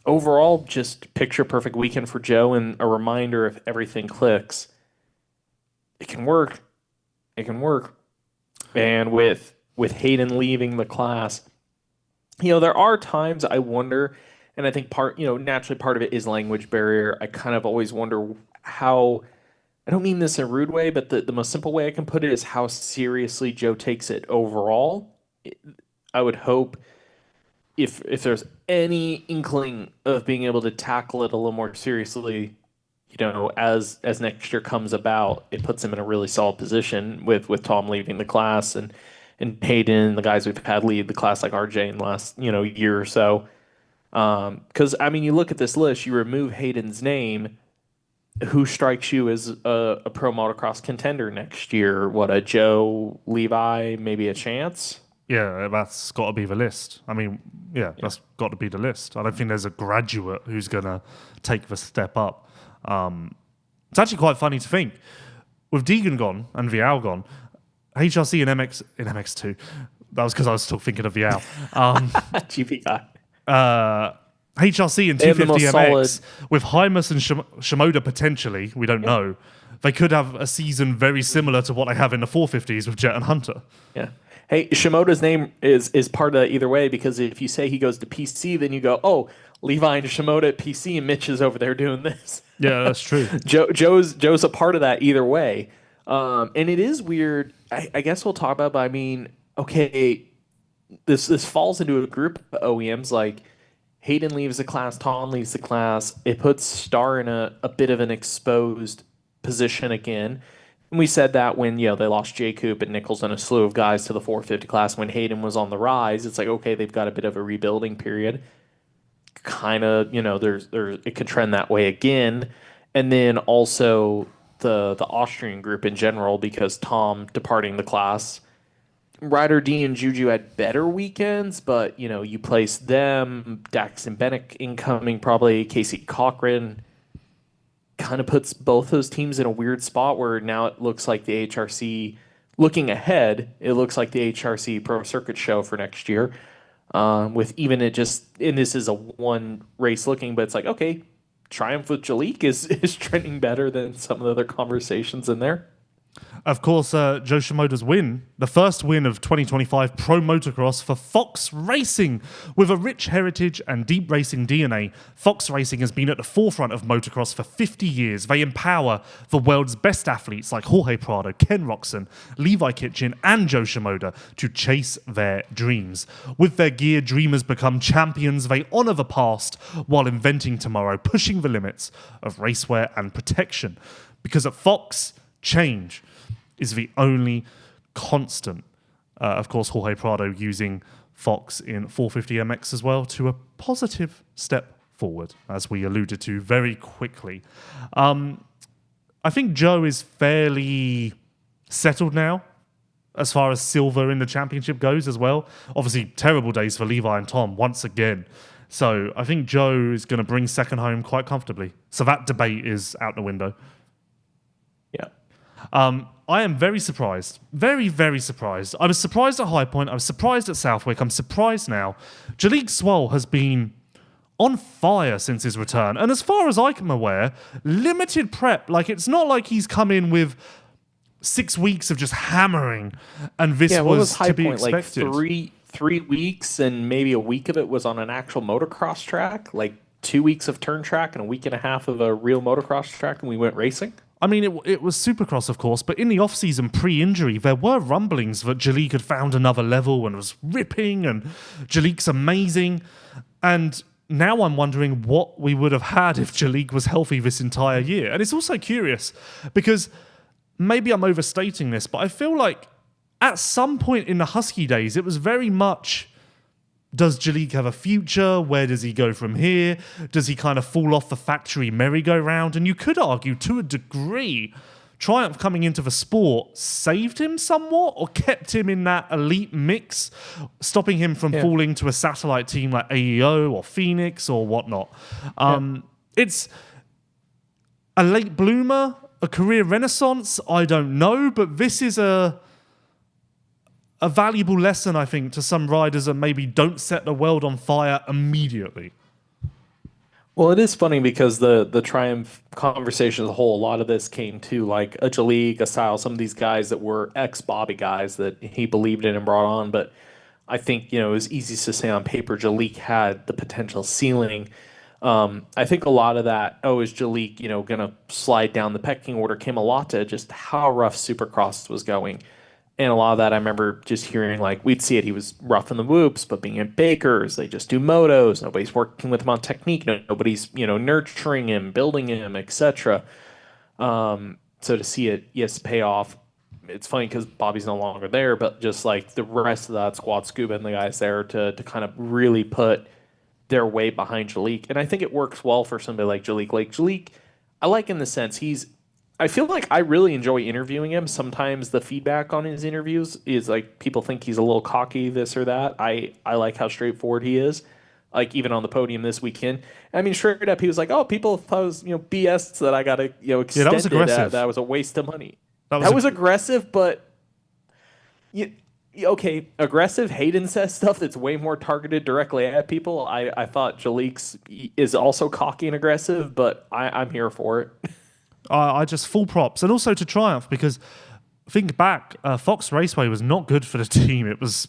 Overall, just picture perfect weekend for Joe, and a reminder: if everything clicks, it can work. It can work. And with Hayden leaving the class, there are times I wonder, and I think naturally part of it is language barrier. I kind of always wonder how, I don't mean this in a rude way, but the most simple way I can put it is how seriously Joe takes it overall. I would hope if there's any inkling of being able to tackle it a little more seriously, as next year comes about, it puts him in a really solid position with Tom leaving the class and Hayden, the guys we've had lead the class like RJ in the last year or so. Because you look at this list, you remove Hayden's name, who strikes you as a pro motocross contender next year? What, a Joe, Levi, maybe a Chance? Yeah, that's got to be the list. That's got to be the list. I don't think there's a graduate who's going to take the step up. It's actually quite funny to think, with Deegan gone and Vial gone, HRC and MX2, that was because I was still thinking of Vial. GP guy. HRC and 250 MX, with Hymas and Shimoda potentially, we don't know, they could have a season very similar to what they have in the 450s with Jet and Hunter. Yeah. Hey, Shimoda's name is part of that either way, because if you say he goes to PC, then you go, oh, Levi and Shimoda at PC and Mitch is over there doing this. Yeah, that's true. Joe's a part of that either way. And it is weird. I guess we'll talk about it, but okay, this falls into a group of OEMs. Like, Hayden leaves the class, Tom leaves the class. It puts Star in a bit of an exposed position again. And we said that when they lost J. Coop and Nichols and a slew of guys to the 450 class when Hayden was on the rise. It's like, okay, they've got a bit of a rebuilding period. Kind of, there's it could trend that way again. And then also the Austrian group in general, because Tom departing the class. Ryder D and Juju had better weekends, but you place them, Dax and Bennick incoming, probably Casey Cochran, kind of puts both those teams in a weird spot where now it looks like the HRC, looking ahead, it looks like the HRC Pro Circuit show for next year. With even it just, and this is a one race looking, but it's like, okay, Triumph with Jalik is trending better than some of the other conversations in there. Of course, Joe Shimoda's win, the first win of 2025 Pro Motocross for Fox Racing. With a rich heritage and deep racing DNA, Fox Racing has been at the forefront of motocross for 50 years. They empower the world's best athletes like Jorge Prado, Ken Roxon, Levi Kitchen, and Joe Shimoda to chase their dreams. With their gear, dreamers become champions. They honor the past while inventing tomorrow, pushing the limits of racewear and protection. Because at Fox, change is the only constant. Of course, Jorge Prado using Fox in 450MX as well to a positive step forward, as we alluded to very quickly. I think Joe is fairly settled now as far as silver in the championship goes as well. Obviously, terrible days for Levi and Tom once again. So I think Joe is going to bring second home quite comfortably. So that debate is out the window. Yeah. I am very surprised. Very, very surprised. I was surprised at High Point. I was surprised at Southwick. I'm surprised now. Jalek Swoll has been on fire since his return. And as far as I'm aware, limited prep. Like, it's not like he's come in with 6 weeks of just hammering and this was High to be Point, expected. like 3 weeks and maybe a week of it was on an actual motocross track, like 2 weeks of turn track and a week and a half of a real motocross track, and we went racing. I mean, it was Supercross, of course, but in the off-season pre-injury, there were rumblings that Jalek had found another level and was ripping, and Jalek's amazing. And now I'm wondering what we would have had if Jalek was healthy this entire year. And it's also curious because maybe I'm overstating this, but I feel like at some point in the Husky days, it was very much, does Jalek have a future? Where does he go from here? Does he kind of fall off the factory merry-go-round? And you could argue, to a degree, Triumph coming into the sport saved him somewhat or kept him in that elite mix, stopping him from falling to a satellite team like AEO or Phoenix or whatnot. It's a late bloomer, a career renaissance, I don't know, but this is a valuable lesson, I think, to some riders that maybe don't set the world on fire immediately. Well, it is funny because the Triumph conversation as a whole, a lot of this came to like a Jalek, a Style, some of these guys that were ex-Bobby guys that he believed in and brought on. But I think, it was easy to say on paper Jalek had the potential ceiling. I think a lot of that, is Jalek, going to slide down the pecking order, came a lot to just how rough Supercross was going. And a lot of that I remember just hearing, like, we'd see it. He was rough in the whoops, but being at Baker's, they just do motos. Nobody's working with him on technique. Nobody's, nurturing him, building him, etc. So to see it, yes, pay off. It's funny because Bobby's no longer there, but just like the rest of that squad, Scuba and the guys there to kind of really put their weight behind Jalek. And I think it works well for somebody like Jalek. Like Jalek, I like in the sense I feel like I really enjoy interviewing him. Sometimes the feedback on his interviews is like people think he's a little cocky, this or that. I like how straightforward he is. Like even on the podium this weekend. I mean, straight up, he was like, "Oh, people thought it was BS that I got to extended. Yeah, that was aggressive. That was a waste of money. That was aggressive, but okay, aggressive Hayden says stuff that's way more targeted directly at people. I thought Jalek's is also cocky and aggressive, but I'm here for it. I just full props. And also to Triumph, because think back, Fox Raceway was not good for the team. It was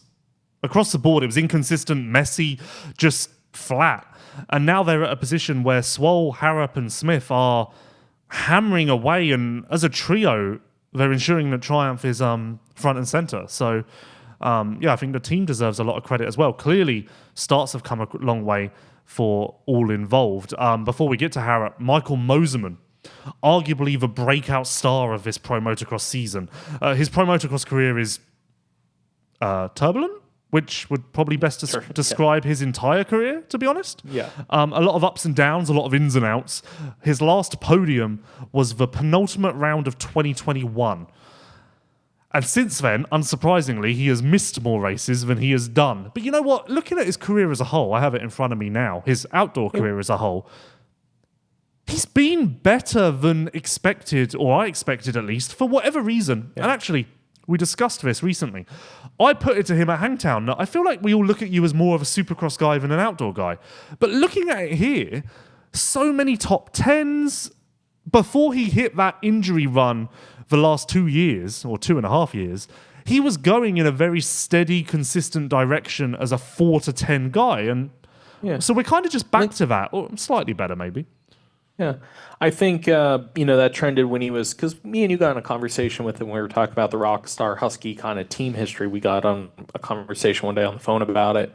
across the board. It was inconsistent, messy, just flat. And now they're at a position where Swoll, Harrop and Smith are hammering away. And as a trio, they're ensuring that Triumph is front and center. So, I think the team deserves a lot of credit as well. Clearly, starts have come a long way for all involved. Before we get to Harrop, Michael Moserman, arguably the breakout star of this Pro Motocross season. His Pro Motocross career is turbulent, which would probably best describe his entire career, to be honest. Yeah. A lot of ups and downs, a lot of ins and outs. His last podium was the penultimate round of 2021. And since then, unsurprisingly, he has missed more races than he has done. But you know what? Looking at his career as a whole, I have it in front of me now, his outdoor career as a whole, he's been better than expected, or I expected at least, for whatever reason. Yeah. And actually, we discussed this recently. I put it to him at Hangtown that I feel like we all look at you as more of a Supercross guy than an outdoor guy. But looking at it here, so many top 10s. Before he hit that injury run the last 2 years, or 2.5 years, he was going in a very steady, consistent direction as a 4 to 10 guy. And so we're kind of just back to that, or slightly better maybe. Yeah, I think, that trended when he was, because me and you got in a conversation with him when we were talking about the Rockstar Husky kind of team history. We got on a conversation one day on the phone about it.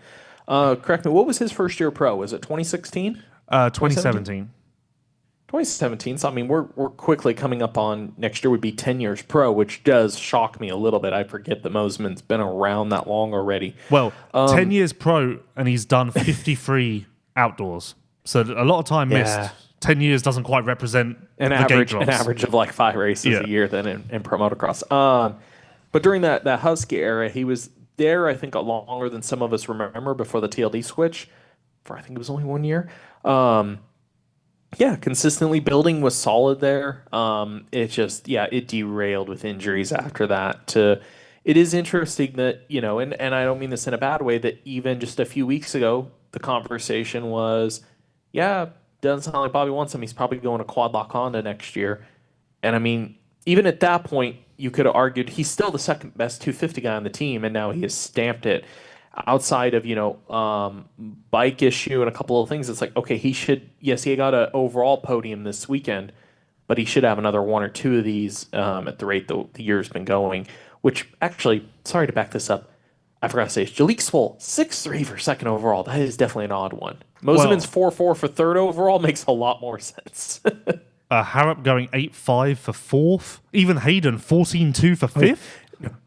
Correct me, what was his first year pro? Was it 2016? 2017. 2017. So, I mean, we're quickly coming up on next year would be 10 years pro, which does shock me a little bit. I forget that Moserman's been around that long already. Well, 10 years pro, and he's done 53 outdoors. So a lot of time missed. 10 years doesn't quite represent an average of like 5 races a year then in pro motocross. But during that Husky era, he was there, I think, a lot longer than some of us remember before the TLD switch. For I think it was only 1 year. Yeah, consistently building was solid there. It just, yeah, it derailed with injuries after that. It is interesting that, and I don't mean this in a bad way, that even just a few weeks ago, the conversation was, yeah, doesn't sound like Bobby wants him. He's probably going to quad lock Honda next year. And I mean, even at that point, you could have argued he's still the second best 250 guy on the team, and now he has stamped it. Outside of bike issue and a couple of things, it's like, okay, he should, yes, he got an overall podium this weekend, but he should have another one or two of these at the rate the year's been going. Which actually, sorry to back this up, I forgot to say, Jalek Swoll 6'3" for second overall. That is definitely an odd one. Moseman's 4'4" for third overall makes a lot more sense. Harrop going 8'5" for fourth. Even Hayden 14'2" for fifth.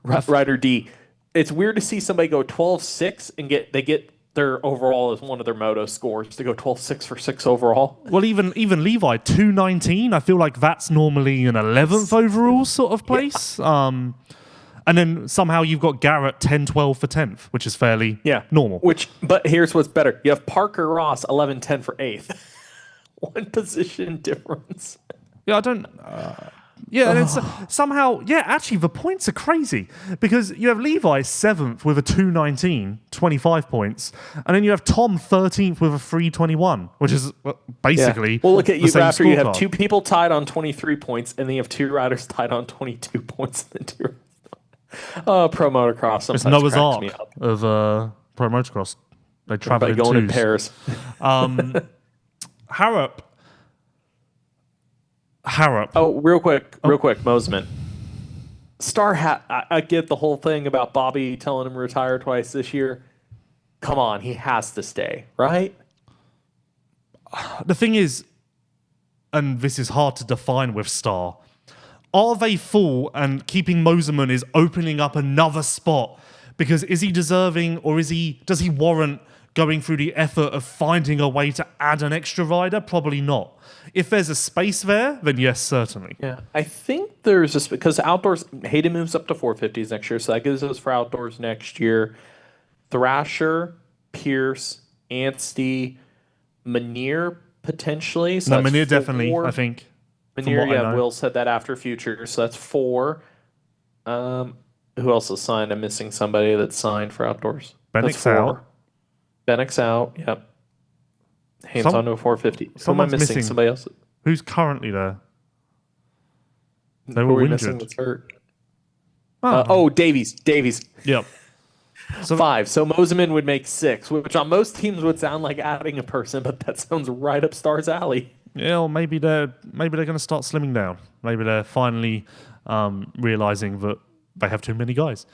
Ryder D. It's weird to see somebody go 12.6 and get their overall as one of their moto scores to go 12.6 for 6 overall. Well, even Levi 2.19. I feel like that's normally an 11th overall sort of place. Yeah. And then somehow you've got Garrett 10.12 for 10th, which is fairly normal. But here's what's better: you have Parker Ross 11.10 for 8th. One position difference. Yeah, I don't. And it's somehow, actually, the points are crazy because you have Levi 7th with a 2.19, 25 points, and then you have Tom 13th with a 3.21, which is basically. Yeah. Well, look at you after you have card. 2 people tied on 23 points, and then you have 2 riders tied on 22 points. Pro motocross. It's Noah's Ark of pro motocross. They travel in going twos. in pairs. Harrop. Oh, real quick, Moseman. Star Hat. I get the whole thing about Bobby telling him to retire twice this year. Come on, he has to stay, right? The thing is, and this is hard to define with Star, are they full and keeping Moseman is opening up another spot? Because is he deserving, or does he warrant going through the effort of finding a way to add an extra rider? Probably not. If there's a space there, then yes, certainly. Yeah, I think there's just because outdoors, Hayden moves up to 450s next year, so that gives us for outdoors next year. Thrasher, Pierce, Anstey, Manier potentially. So Manier definitely, I think. Manier, Will said that after Future, so that's 4. Who else is signed? I'm missing somebody that's signed for outdoors. Bennick's out. Bennick's out, yep. Hands on to a 450. Who am I missing? Somebody else? Who's currently there? They were injured. Missing that's hurt. Davies. Yep. So 5. So Moseman would make 6, which on most teams would sound like adding a person, but that sounds right up Star's alley. Yeah, or maybe they're going to start slimming down. Maybe they're finally realizing that they have too many guys.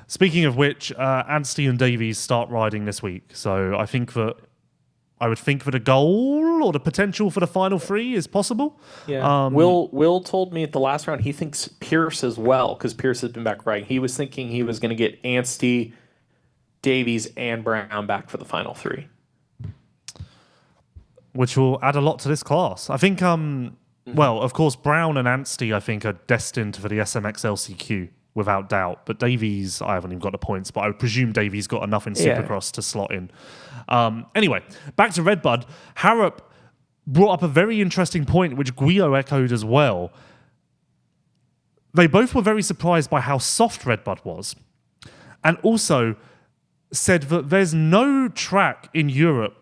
Speaking of which, Anstey and Davies start riding this week. So I would think that a goal or the potential for the final 3 is possible. Yeah. Will told me at the last round he thinks Pierce as well, because Pierce has been back riding. He was thinking he was going to get Anstey, Davies, and Brown back for the final 3. Which will add a lot to this class. I think, well, of course, Brown and Anstey, I think, are destined for the SMX LCQ. Without doubt. But Davies, I haven't even got the points, but I would presume Davies got enough in Supercross to slot in. Anyway, back to Redbud. Harrop brought up a very interesting point, which Guido echoed as well. They both were very surprised by how soft Redbud was. And also said that there's no track in Europe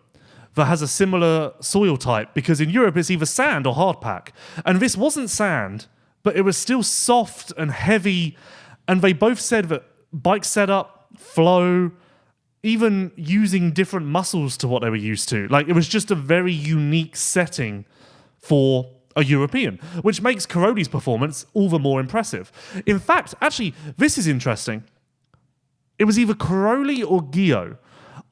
that has a similar soil type, because in Europe it's either sand or hard pack. And this wasn't sand, but it was still soft and heavy. And they both said that bike setup, flow, even using different muscles to what they were used to. Like, it was just a very unique setting for a European, which makes Karodi's performance all the more impressive. In fact, actually, this is interesting. It was either Karoli or Gio.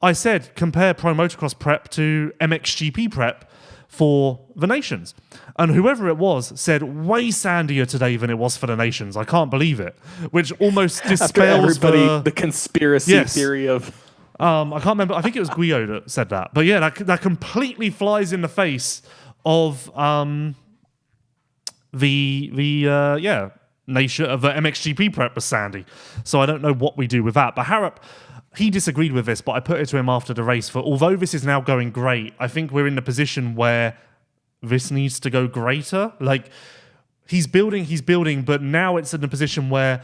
I said, compare Pro Motocross prep to MXGP prep for the Nations. And whoever it was said way sandier today than it was for the Nations. I can't believe it. Which almost dispels the conspiracy theory of... I can't remember. I think it was Guido that said that. But yeah, that completely flies in the face of the nation of the MXGP prep was sandy. So I don't know what we do with that. But Harrop, he disagreed with this, but I put it to him after the race. For although this is now going great, I think we're in the position where this needs to go greater. Like, he's building, but now it's in a position where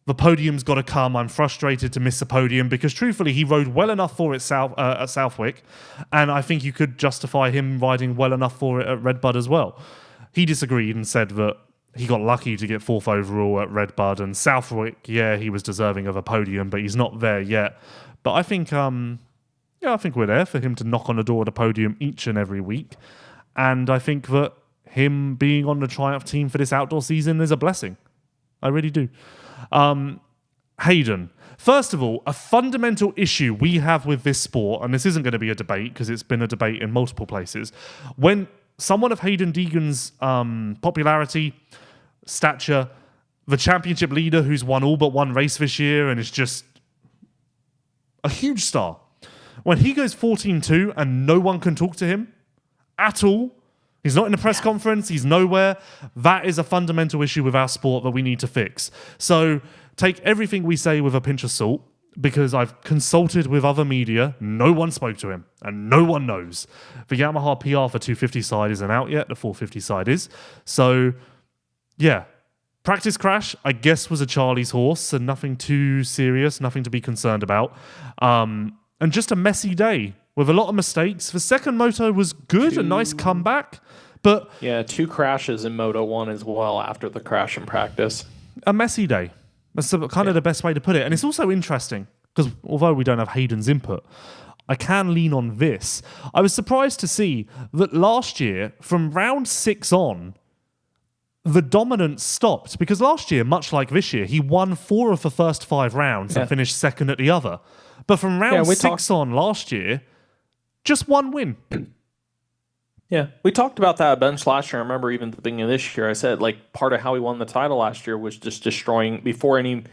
the podium's got to come. I'm frustrated to miss a podium because, truthfully, he rode well enough for it at Southwick, and I think you could justify him riding well enough for it at Redbud as well. He disagreed and said that he got lucky to get 4th overall at Redbud, and Southwick, yeah, he was deserving of a podium, but he's not there yet. But I think, I think we're there for him to knock on the door of the podium each and every week, and I think that him being on the Triumph team for this outdoor season is a blessing. I really do. Hayden. First of all, a fundamental issue we have with this sport, and this isn't going to be a debate because it's been a debate in multiple places, when someone of Hayden Deegan's popularity, stature, the championship leader who's won all but one race this year and is just a huge star, when he goes 14-2 and no one can talk to him at all, he's not in a press conference, he's nowhere, that is a fundamental issue with our sport that we need to fix. So take everything we say with a pinch of salt, because I've consulted with other media, no one spoke to him, and no one knows. The Yamaha PR for 250 side isn't out yet, the 450 side is. So, yeah. Practice crash, I guess, was a Charlie's horse, and nothing too serious, nothing to be concerned about. And just a messy day with a lot of mistakes. The second moto was good, a nice comeback, but... Yeah, 2 crashes in Moto 1 as well after the crash in practice. A messy day. That's kind of the best way to put it. And it's also interesting, because although we don't have Hayden's input, I can lean on this. I was surprised to see that last year, from round 6 on, the dominance stopped. Because last year, much like this year, he won 4 of the first 5 rounds and finished second at the other. But from round 6 on last year, just 1 win. Yeah, we talked about that a bunch last year. I remember even at the beginning of this year, I said, like, part of how he won the title last year was just destroying, before any,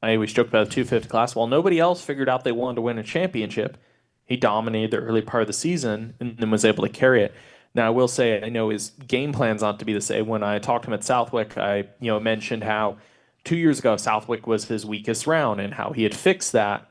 I always joke about the 250 class, while nobody else figured out they wanted to win a championship, he dominated the early part of the season and then was able to carry it. Now, I will say, I know his game plan's not to be the same. When I talked to him at Southwick, I mentioned how 2 years ago, Southwick was his weakest round and how he had fixed that.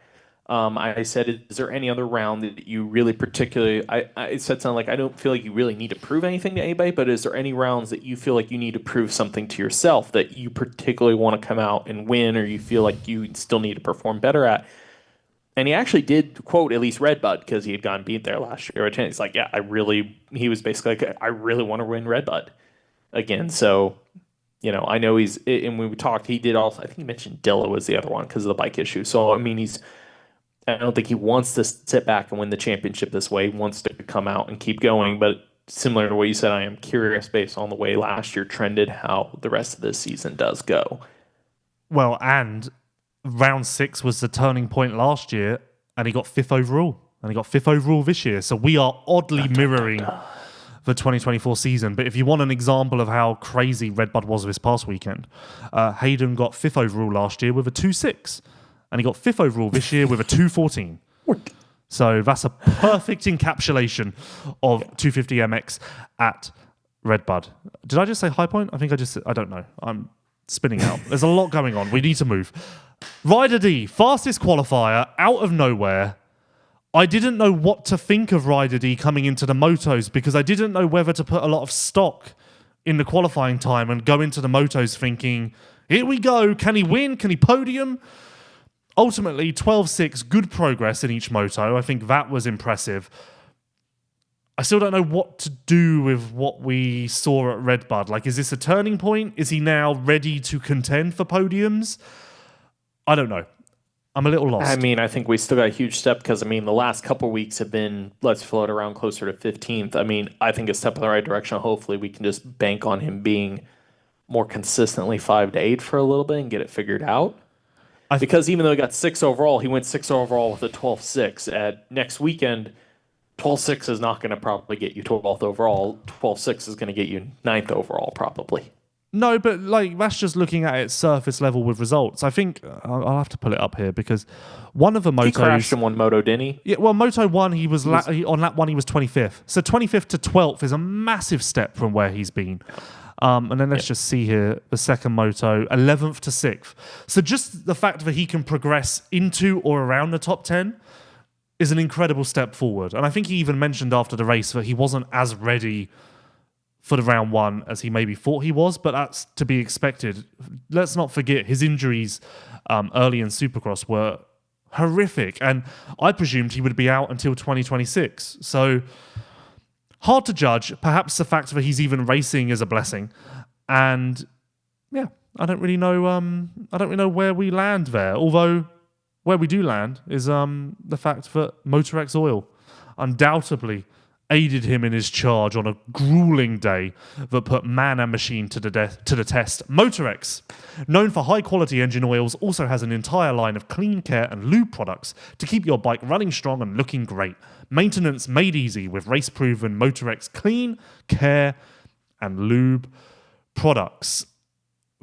I said, is there any other round that you really particularly... I said something like, I don't feel like you really need to prove anything to anybody, but is there any rounds that you feel like you need to prove something to yourself that you particularly want to come out and win, or you feel like you still need to perform better at? And he actually did quote at least Redbud, because he had gotten beat there last year. He's like, yeah, he was basically like, I really want to win Redbud again. So, I know and when we talked, he did also, I think he mentioned Dilla was the other one because of the bike issue. So, I mean, I don't think he wants to sit back and win the championship this way. He wants to come out and keep going. But similar to what you said, I am curious, based on the way last year trended, how the rest of this season does go. Well, and round 6 was the turning point last year, and he got 5th overall. And he got 5th overall this year. So we are oddly mirroring the 2024 season. But if you want an example of how crazy Redbud was this past weekend, Hayden got 5th overall last year with a 2.6. And he got 5th overall this year with a 2.14. So that's a perfect encapsulation of 250 MX at Redbud. Did I just say High Point? I don't know. I'm spinning out. There's a lot going on. We need to move. Ryder D, fastest qualifier, out of nowhere. I didn't know what to think of Ryder D coming into the motos, because I didn't know whether to put a lot of stock in the qualifying time and go into the motos thinking, here we go. Can he win? Can he podium? Ultimately, 12.6, good progress in each moto. I think that was impressive. I still don't know what to do with what we saw at Redbud. Like, is this a turning point? Is he now ready to contend for podiums? I don't know. I'm a little lost. I mean, I think we still got a huge step, because, the last couple of weeks have been, let's float around closer to 15th. I think a step in the right direction. Hopefully, we can just bank on him being more consistently 5 to 8 for a little bit and get it figured out. Because even though he got 6 overall, he went 6 overall with a 12.6. At next weekend, 12.6 is not going to probably get you 12th overall. 12.6 is going to get you 9th overall, probably. No, but that's just looking at it surface level with results. I think I'll have to pull it up here, because one of the motos... He crashed in one moto, didn't he? Yeah, well, Moto 1, on lap 1, he was 25th. So 25th to 12th is a massive step from where he's been. And then let's just see here, the second moto, 11th to 6th. So just the fact that he can progress into or around the top 10, is an incredible step forward. And I think he even mentioned after the race that he wasn't as ready for the round one as he maybe thought he was, but that's to be expected. Let's not forget his injuries early in Supercross were horrific, and I presumed he would be out until 2026. So hard to judge. Perhaps the fact that he's even racing is a blessing, and yeah, I don't really know. I don't really know where we land there. Although where we do land is the fact that Motorex Oil undoubtedly aided him in his charge on a grueling day that put man and machine to the test. Motorex, known for high-quality engine oils, also has an entire line of clean care and lube products to keep your bike running strong and looking great. Maintenance made easy with race-proven Motorex clean care and lube products.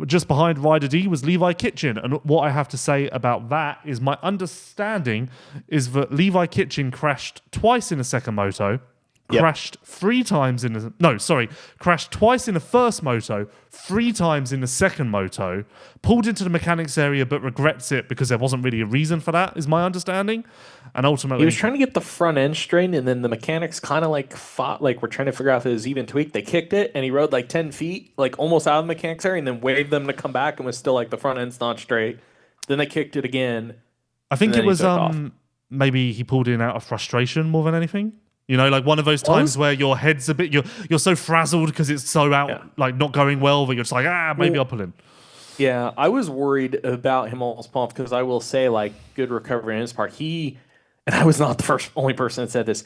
Just behind Ryder D was Levi Kitchen, and what I have to say about that is my understanding is that Levi Kitchen crashed twice in a second moto, crashed twice in the first moto, 3 times in the second moto, pulled into the mechanics area but regrets it because there wasn't really a reason for that, is my understanding. And ultimately, he was trying to get the front end straight, and then the mechanics kind of like fought, like we're trying to figure out if it was even tweaked. They kicked it, and he rode like 10 feet, like almost out of the mechanics area, and then waved them to come back, and was still like the front end's not straight. Then they kicked it again. I think it was maybe he pulled in out of frustration more than anything. You know, like one of those times where your head's a bit, you're so frazzled because it's so out, like not going well, that you're just like, maybe I'll pull in. Yeah, I was worried about him almost pumped because I will say, like, good recovery on his part. And I was not the only person that said this.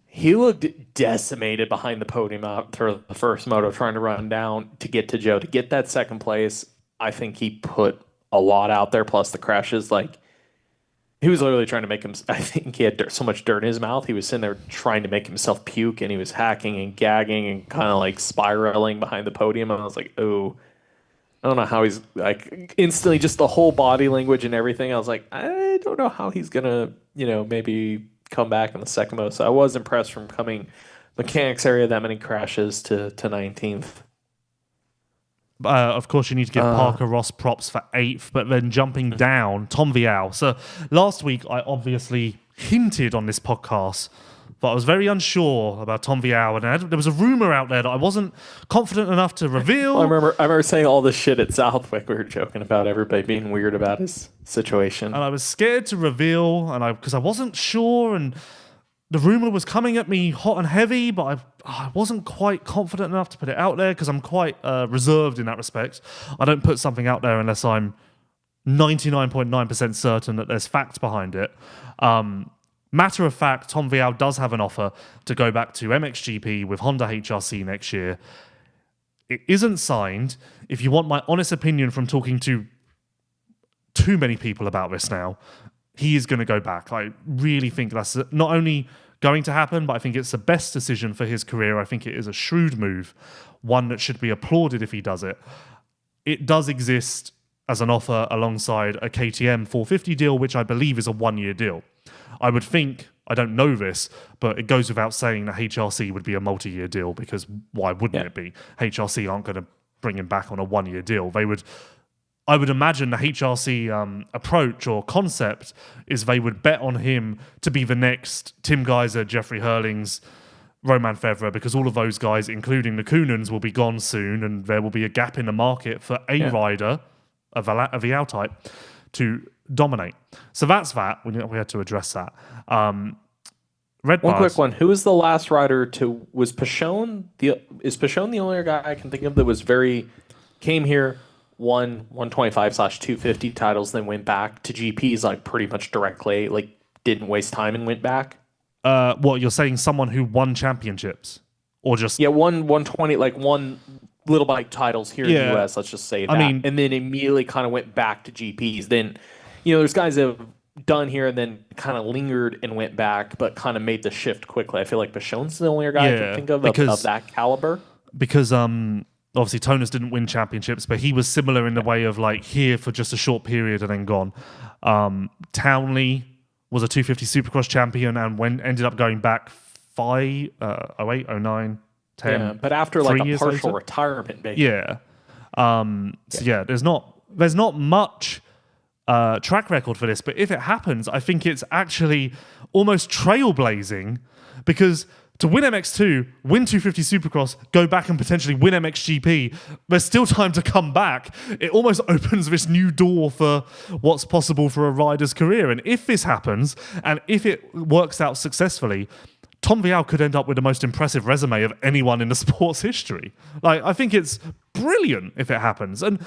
He looked decimated behind the podium after the first moto, trying to run down to get to Joe to get that second place. I think he put a lot out there. Plus the crashes, like. He was literally trying to make him. I think he had so much dirt in his mouth. He was sitting there trying to make himself puke, and he was hacking and gagging and kind of like spiraling behind the podium. And I was like, oh, I don't know how he's like instantly just the whole body language and everything. I was like, I don't know how he's gonna, maybe come back in the second moto. So I was impressed from coming mechanics area that many crashes to 19th. Of course, you need to give Parker Ross props for 8th, but then jumping down, Tom Vial. So last week, I obviously hinted on this podcast, but I was very unsure about Tom Vial, and there was a rumor out there that I wasn't confident enough to reveal. I remember saying all this shit at Southwick. We were joking about everybody being weird about his situation, and I was scared to reveal, and because I wasn't sure, and the rumor was coming at me hot and heavy, but I wasn't quite confident enough to put it out there because I'm quite reserved in that respect. I don't put something out there unless I'm 99.9% certain that there's facts behind it. Matter of fact, Tom Vial does have an offer to go back to MXGP with Honda HRC next year. It isn't signed. If you want my honest opinion from talking to too many people about this now, he is going to go back. I really think that's not only going to happen, but I think it's the best decision for his career. I think it is a shrewd move, one that should be applauded if he does it. It does exist as an offer alongside a KTM 450 deal, which I believe is a 1-year deal. I would think, I don't know this, but it goes without saying that HRC would be a multi-year deal, because why wouldn't it be? HRC aren't going to bring him back on a 1-year deal. I would imagine the HRC approach or concept is they would bet on him to be the next Tim Geiser, Jeffrey Hurlings, Roman Fevre, because all of those guys, including the Coonans, will be gone soon, and there will be a gap in the market for a rider, a Vial type, to dominate. So that's that. We had to address that. Red One bars. quick one. Who was the last rider to... Was Pashone... Is Pashone the only guy I can think of that was came here... won 125/250 titles, then went back to GPs like pretty much directly, like didn't waste time and went back? What, you're saying someone who won championships? Or just... Yeah, won 120, like won little bike titles here in the US, let's just say that. And then immediately kind of went back to GPs. Then, there's guys that have done here and then kind of lingered and went back, but kind of made the shift quickly. I feel like Bashone's the only guy I can think of that caliber. Because... obviously, Tonus didn't win championships, but he was similar in the way of like here for just a short period and then gone. Townley was a 250 Supercross champion and ended up going back 08, 09, 10. Yeah, but after like a partial retirement, basically. Yeah. There's not much track record for this, but if it happens, I think it's actually almost trailblazing, because to win MX2, win 250 Supercross, go back and potentially win MXGP, there's still time to come back. It almost opens this new door for what's possible for a rider's career. And if this happens, and if it works out successfully, Tom Vial could end up with the most impressive resume of anyone in the sport's history. Like, I think it's brilliant if it happens. And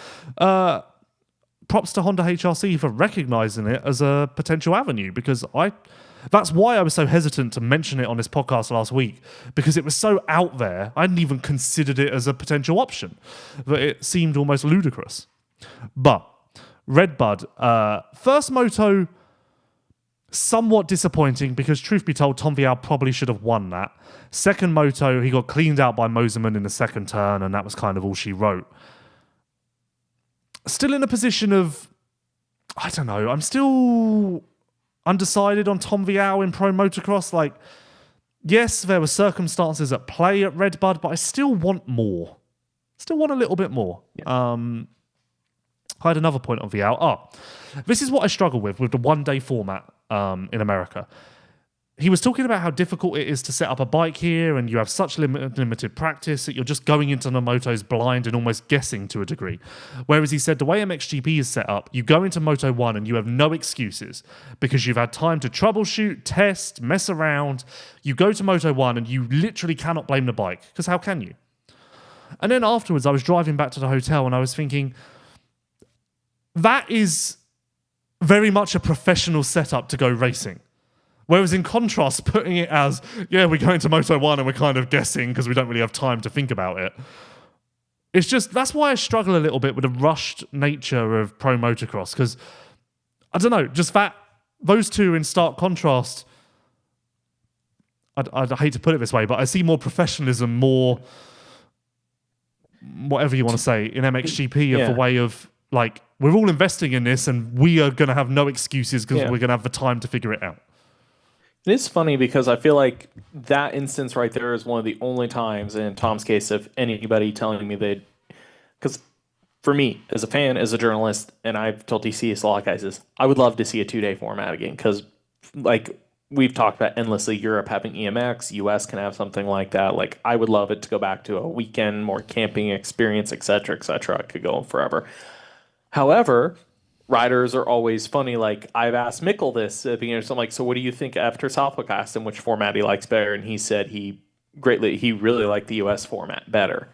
props to Honda HRC for recognizing it as a potential avenue, because that's why I was so hesitant to mention it on this podcast last week, because it was so out there. I hadn't even considered it as a potential option, that it seemed almost ludicrous. But Redbud, first moto, somewhat disappointing, because truth be told, Tom Vial probably should have won that. Second moto, he got cleaned out by Moserman in the second turn, and that was kind of all she wrote. Still in a position of, I don't know, I'm still undecided on Tom Vial in pro motocross. Like, yes, there were circumstances at play at Redbud, but I still want more. Still want a little bit more. Yeah. I had another point on Vial. This is what I struggle with the one-day format in America. He was talking about how difficult it is to set up a bike here, and you have such limited practice that you're just going into the motos blind and almost guessing to a degree. Whereas he said the way MXGP is set up, you go into Moto 1 and you have no excuses, because you've had time to troubleshoot, test, mess around. You go to Moto 1 and you literally cannot blame the bike, because how can you? And then afterwards, I was driving back to the hotel and I was thinking, that is very much a professional setup to go racing. Whereas in contrast, putting it as, yeah, we're going to Moto 1 and we're kind of guessing because we don't really have time to think about it. It's just, that's why I struggle a little bit with the rushed nature of pro motocross, because, I don't know, just those two in stark contrast, I'd hate to put it this way, but I see more professionalism, more, whatever you want to say, in MXGP of a way of, like, we're all investing in this and we are going to have no excuses because we're going to have the time to figure it out. It is funny because I feel like that instance right there is one of the only times, in Tom's case, of anybody telling me they'd... Because for me, as a fan, as a journalist, and I've told DC this a lot, guys, is I would love to see a 2-day format again, because, like, we've talked about endlessly, Europe having EMX, US can have something like that. Like, I would love it to go back to a weekend, more camping experience, etc., etc. I could go on forever. However, riders are always funny. Like, I've asked Mikkel this at the beginning, so I'm like, so what do you think after Southwick asked him which format he likes better? And he said he really liked the US format better.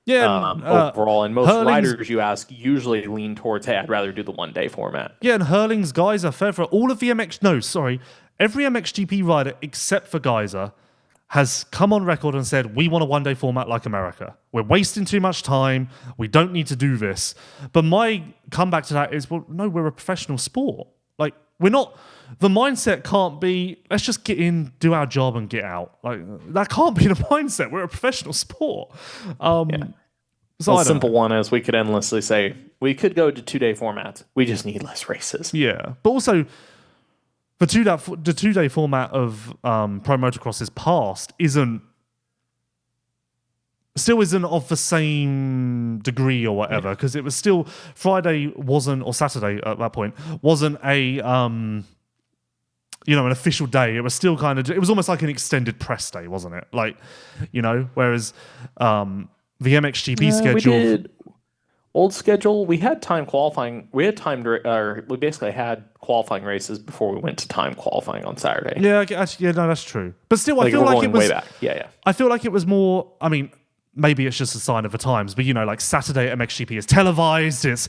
Yeah, overall. And most riders you ask usually lean towards, hey, I'd rather do the 1-day format. Yeah, and Hurling's Geyser, fair for all of the every MXGP rider except for Geyser has come on record and said, we want a 1-day format like America. We're wasting too much time. We don't need to do this. But my comeback to that is, well, no, we're a professional sport. Like, we're not... The mindset can't be, let's just get in, do our job, and get out. Like, that can't be the mindset. We're a professional sport. So a simple one is we could endlessly say, we could go to 2-day formats. We just need less races. Yeah. But also... the 2-day format of pro motocross's past still isn't of the same degree or whatever, because it was still Friday wasn't, or Saturday at that point wasn't an official day. It was still it was almost like an extended press day, wasn't it? Like, whereas the MXGP schedule. Old schedule, we had time qualifying. We basically had qualifying races before we went to time qualifying on Saturday. Yeah, that's true. But still, I feel like it was way back. Yeah. I feel like it was more. I mean, maybe it's just a sign of the times, but like Saturday at MXGP is televised. It's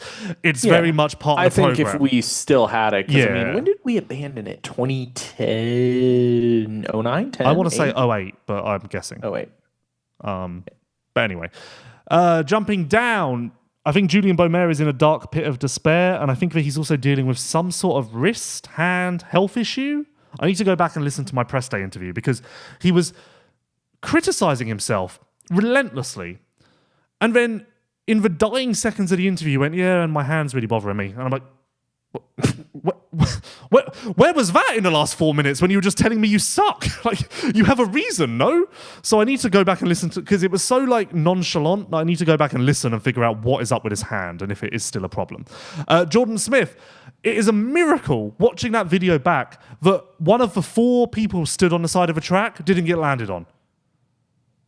very much part of the program. I think if we still had it, because I mean, when did we abandon it? 2010, 09, 10? I want to say 08, but I'm guessing 08. But anyway, jumping down. I think Julian Beaumer is in a dark pit of despair, and I think that he's also dealing with some sort of wrist, hand, health issue. I need to go back and listen to my press day interview, because he was criticizing himself relentlessly. And then in the dying seconds of the interview, he went, yeah, and my hand's really bothering me. And I'm like, where was that in the last 4 minutes when you were just telling me you suck? Like, you have a reason, no? So I need to go back and listen to, because it was so like nonchalant that I need to go back and listen and figure out what is up with his hand and if it is still a problem. Jordan Smith, It is a miracle watching that video back that one of the 4 people stood on the side of a track didn't get landed on.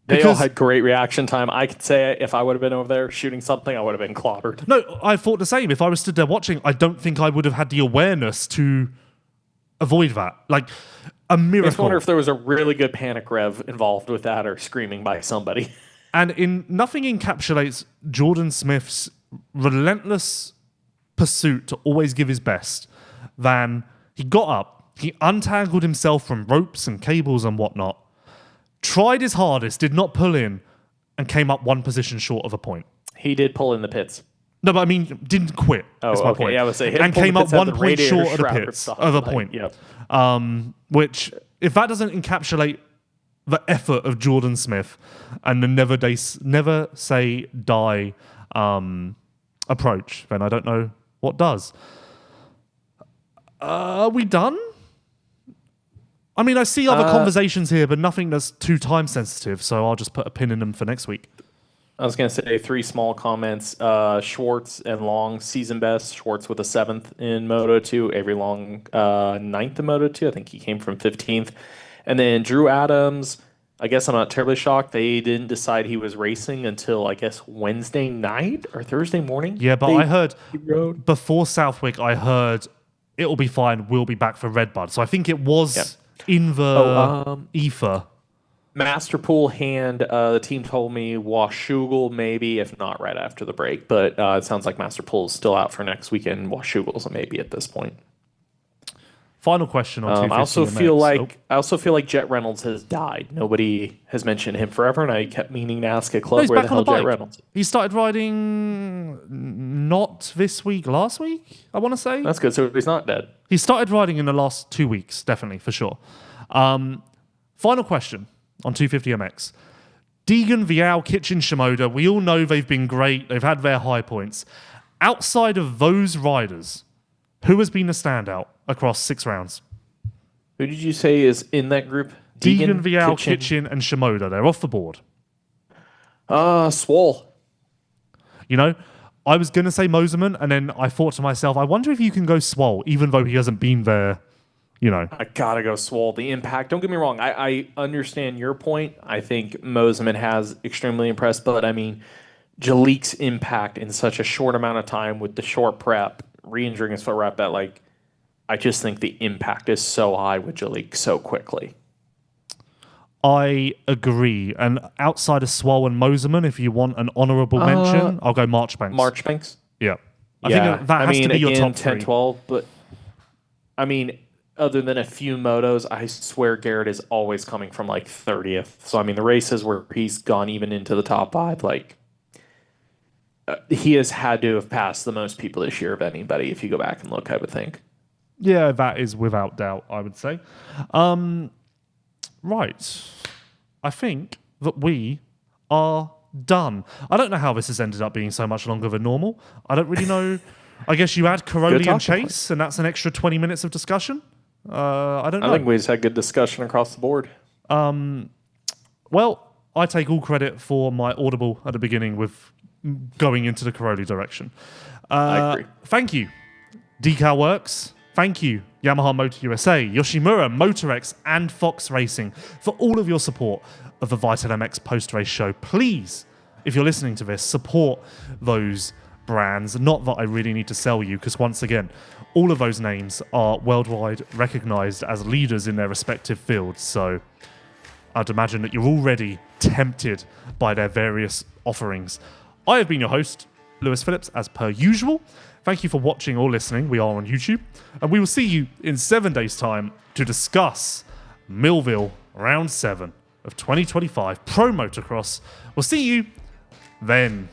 They all had great reaction time. I could say if I would have been over there shooting something, I would have been clobbered. No, I thought the same. If I was stood there watching, I don't think I would have had the awareness to avoid that. Like, a miracle. I just wonder if there was a really good panic rev involved with that or screaming by somebody. And nothing encapsulates Jordan Smith's relentless pursuit to always give his best than he got up, he untangled himself from ropes and cables and whatnot, tried his hardest, did not pull in, and came up 1 position short of a point. He did pull in the pits. No, but I mean, didn't quit. Oh, is my okay. point. Yeah, I would say and came up 1 point short of the shroud pits stuff. of a Like, point. yep. Which, if that doesn't encapsulate the effort of Jordan Smith and the never say die approach, then I don't know what does. Are we done? I mean, I see other conversations here, but nothing that's too time sensitive, so I'll just put a pin in them for next week. I was going to say 3 small comments. Schwartz and Long, season best. Schwartz with a 7th in Moto 2. Avery Long, 9th in Moto 2. I think he came from 15th. And then Drew Adams, I guess I'm not terribly shocked. They didn't decide he was racing until, I guess, Wednesday night or Thursday morning. Yeah, but I heard before Southwick, I heard it'll be fine, we'll be back for Redbud. So I think it was in the ether. Masterpool hand, the team told me Washougal maybe, if not right after the break. But it sounds like Masterpool is still out for next weekend. Washougal's a maybe at this point. Final question on 250 I also MX. feel like Jet Reynolds has died. Nobody has mentioned him forever, and I kept meaning to ask a club he's where back the on hell the Jet bike. Reynolds is. He started riding not this week, last week, I want to say. That's good. So he's not dead. He started riding in the last 2 weeks, definitely, for sure. Final question on 250MX. Deegan, Vial, Kitchen, Shimoda, we all know they've been great. They've had their high points. Outside of those riders, who has been a standout across 6 rounds? Who did you say is in that group? Deegan, Vial, Kitchen, and Shimoda. They're off the board. Swole. You know, I was going to say Moserman, and then I thought to myself, I wonder if you can go Swole, even though he hasn't been there, you know. I gotta go Swole. The impact, don't get me wrong, I understand your point. I think Moserman has extremely impressed, but I mean, Jalik's impact in such a short amount of time with the short prep, re-injuring his foot rep, that like, I just think the impact is so high with Jalik so quickly. I agree. And outside of Swole and Moserman, if you want an honourable mention, I'll go Marchbanks. Marchbanks? Yeah. I think that has to be your top 10, 3. 12, but I mean, other than a few motos, I swear Garrett is always coming from like 30th. So, I mean, the races where he's gone even into the top 5, like, he has had to have passed the most people this year of anybody, if you go back and look, I would think. Yeah, that is without doubt, I would say. Right. I think that we are done. I don't know how this has ended up being so much longer than normal. I don't really know. I guess you add Caroli and Chase, and that's an extra 20 minutes of discussion. I don't know. I think we just had good discussion across the board. Well, I take all credit for my audible at the beginning with going into the Caroli direction. I agree. Thank you, Decal Works. Thank you, Yamaha Motor USA, Yoshimura, Motorex, and Fox Racing for all of your support of the Vital MX post-race show. Please, if you're listening to this, support those brands. Not that I really need to sell you, because once again, all of those names are worldwide recognized as leaders in their respective fields. So I'd imagine that you're already tempted by their various offerings. I have been your host, Lewis Phillips, as per usual. Thank you for watching or listening. We are on YouTube. And we will see you in 7 days' time to discuss Millville Round 7 of 2025 Pro Motocross. We'll see you then.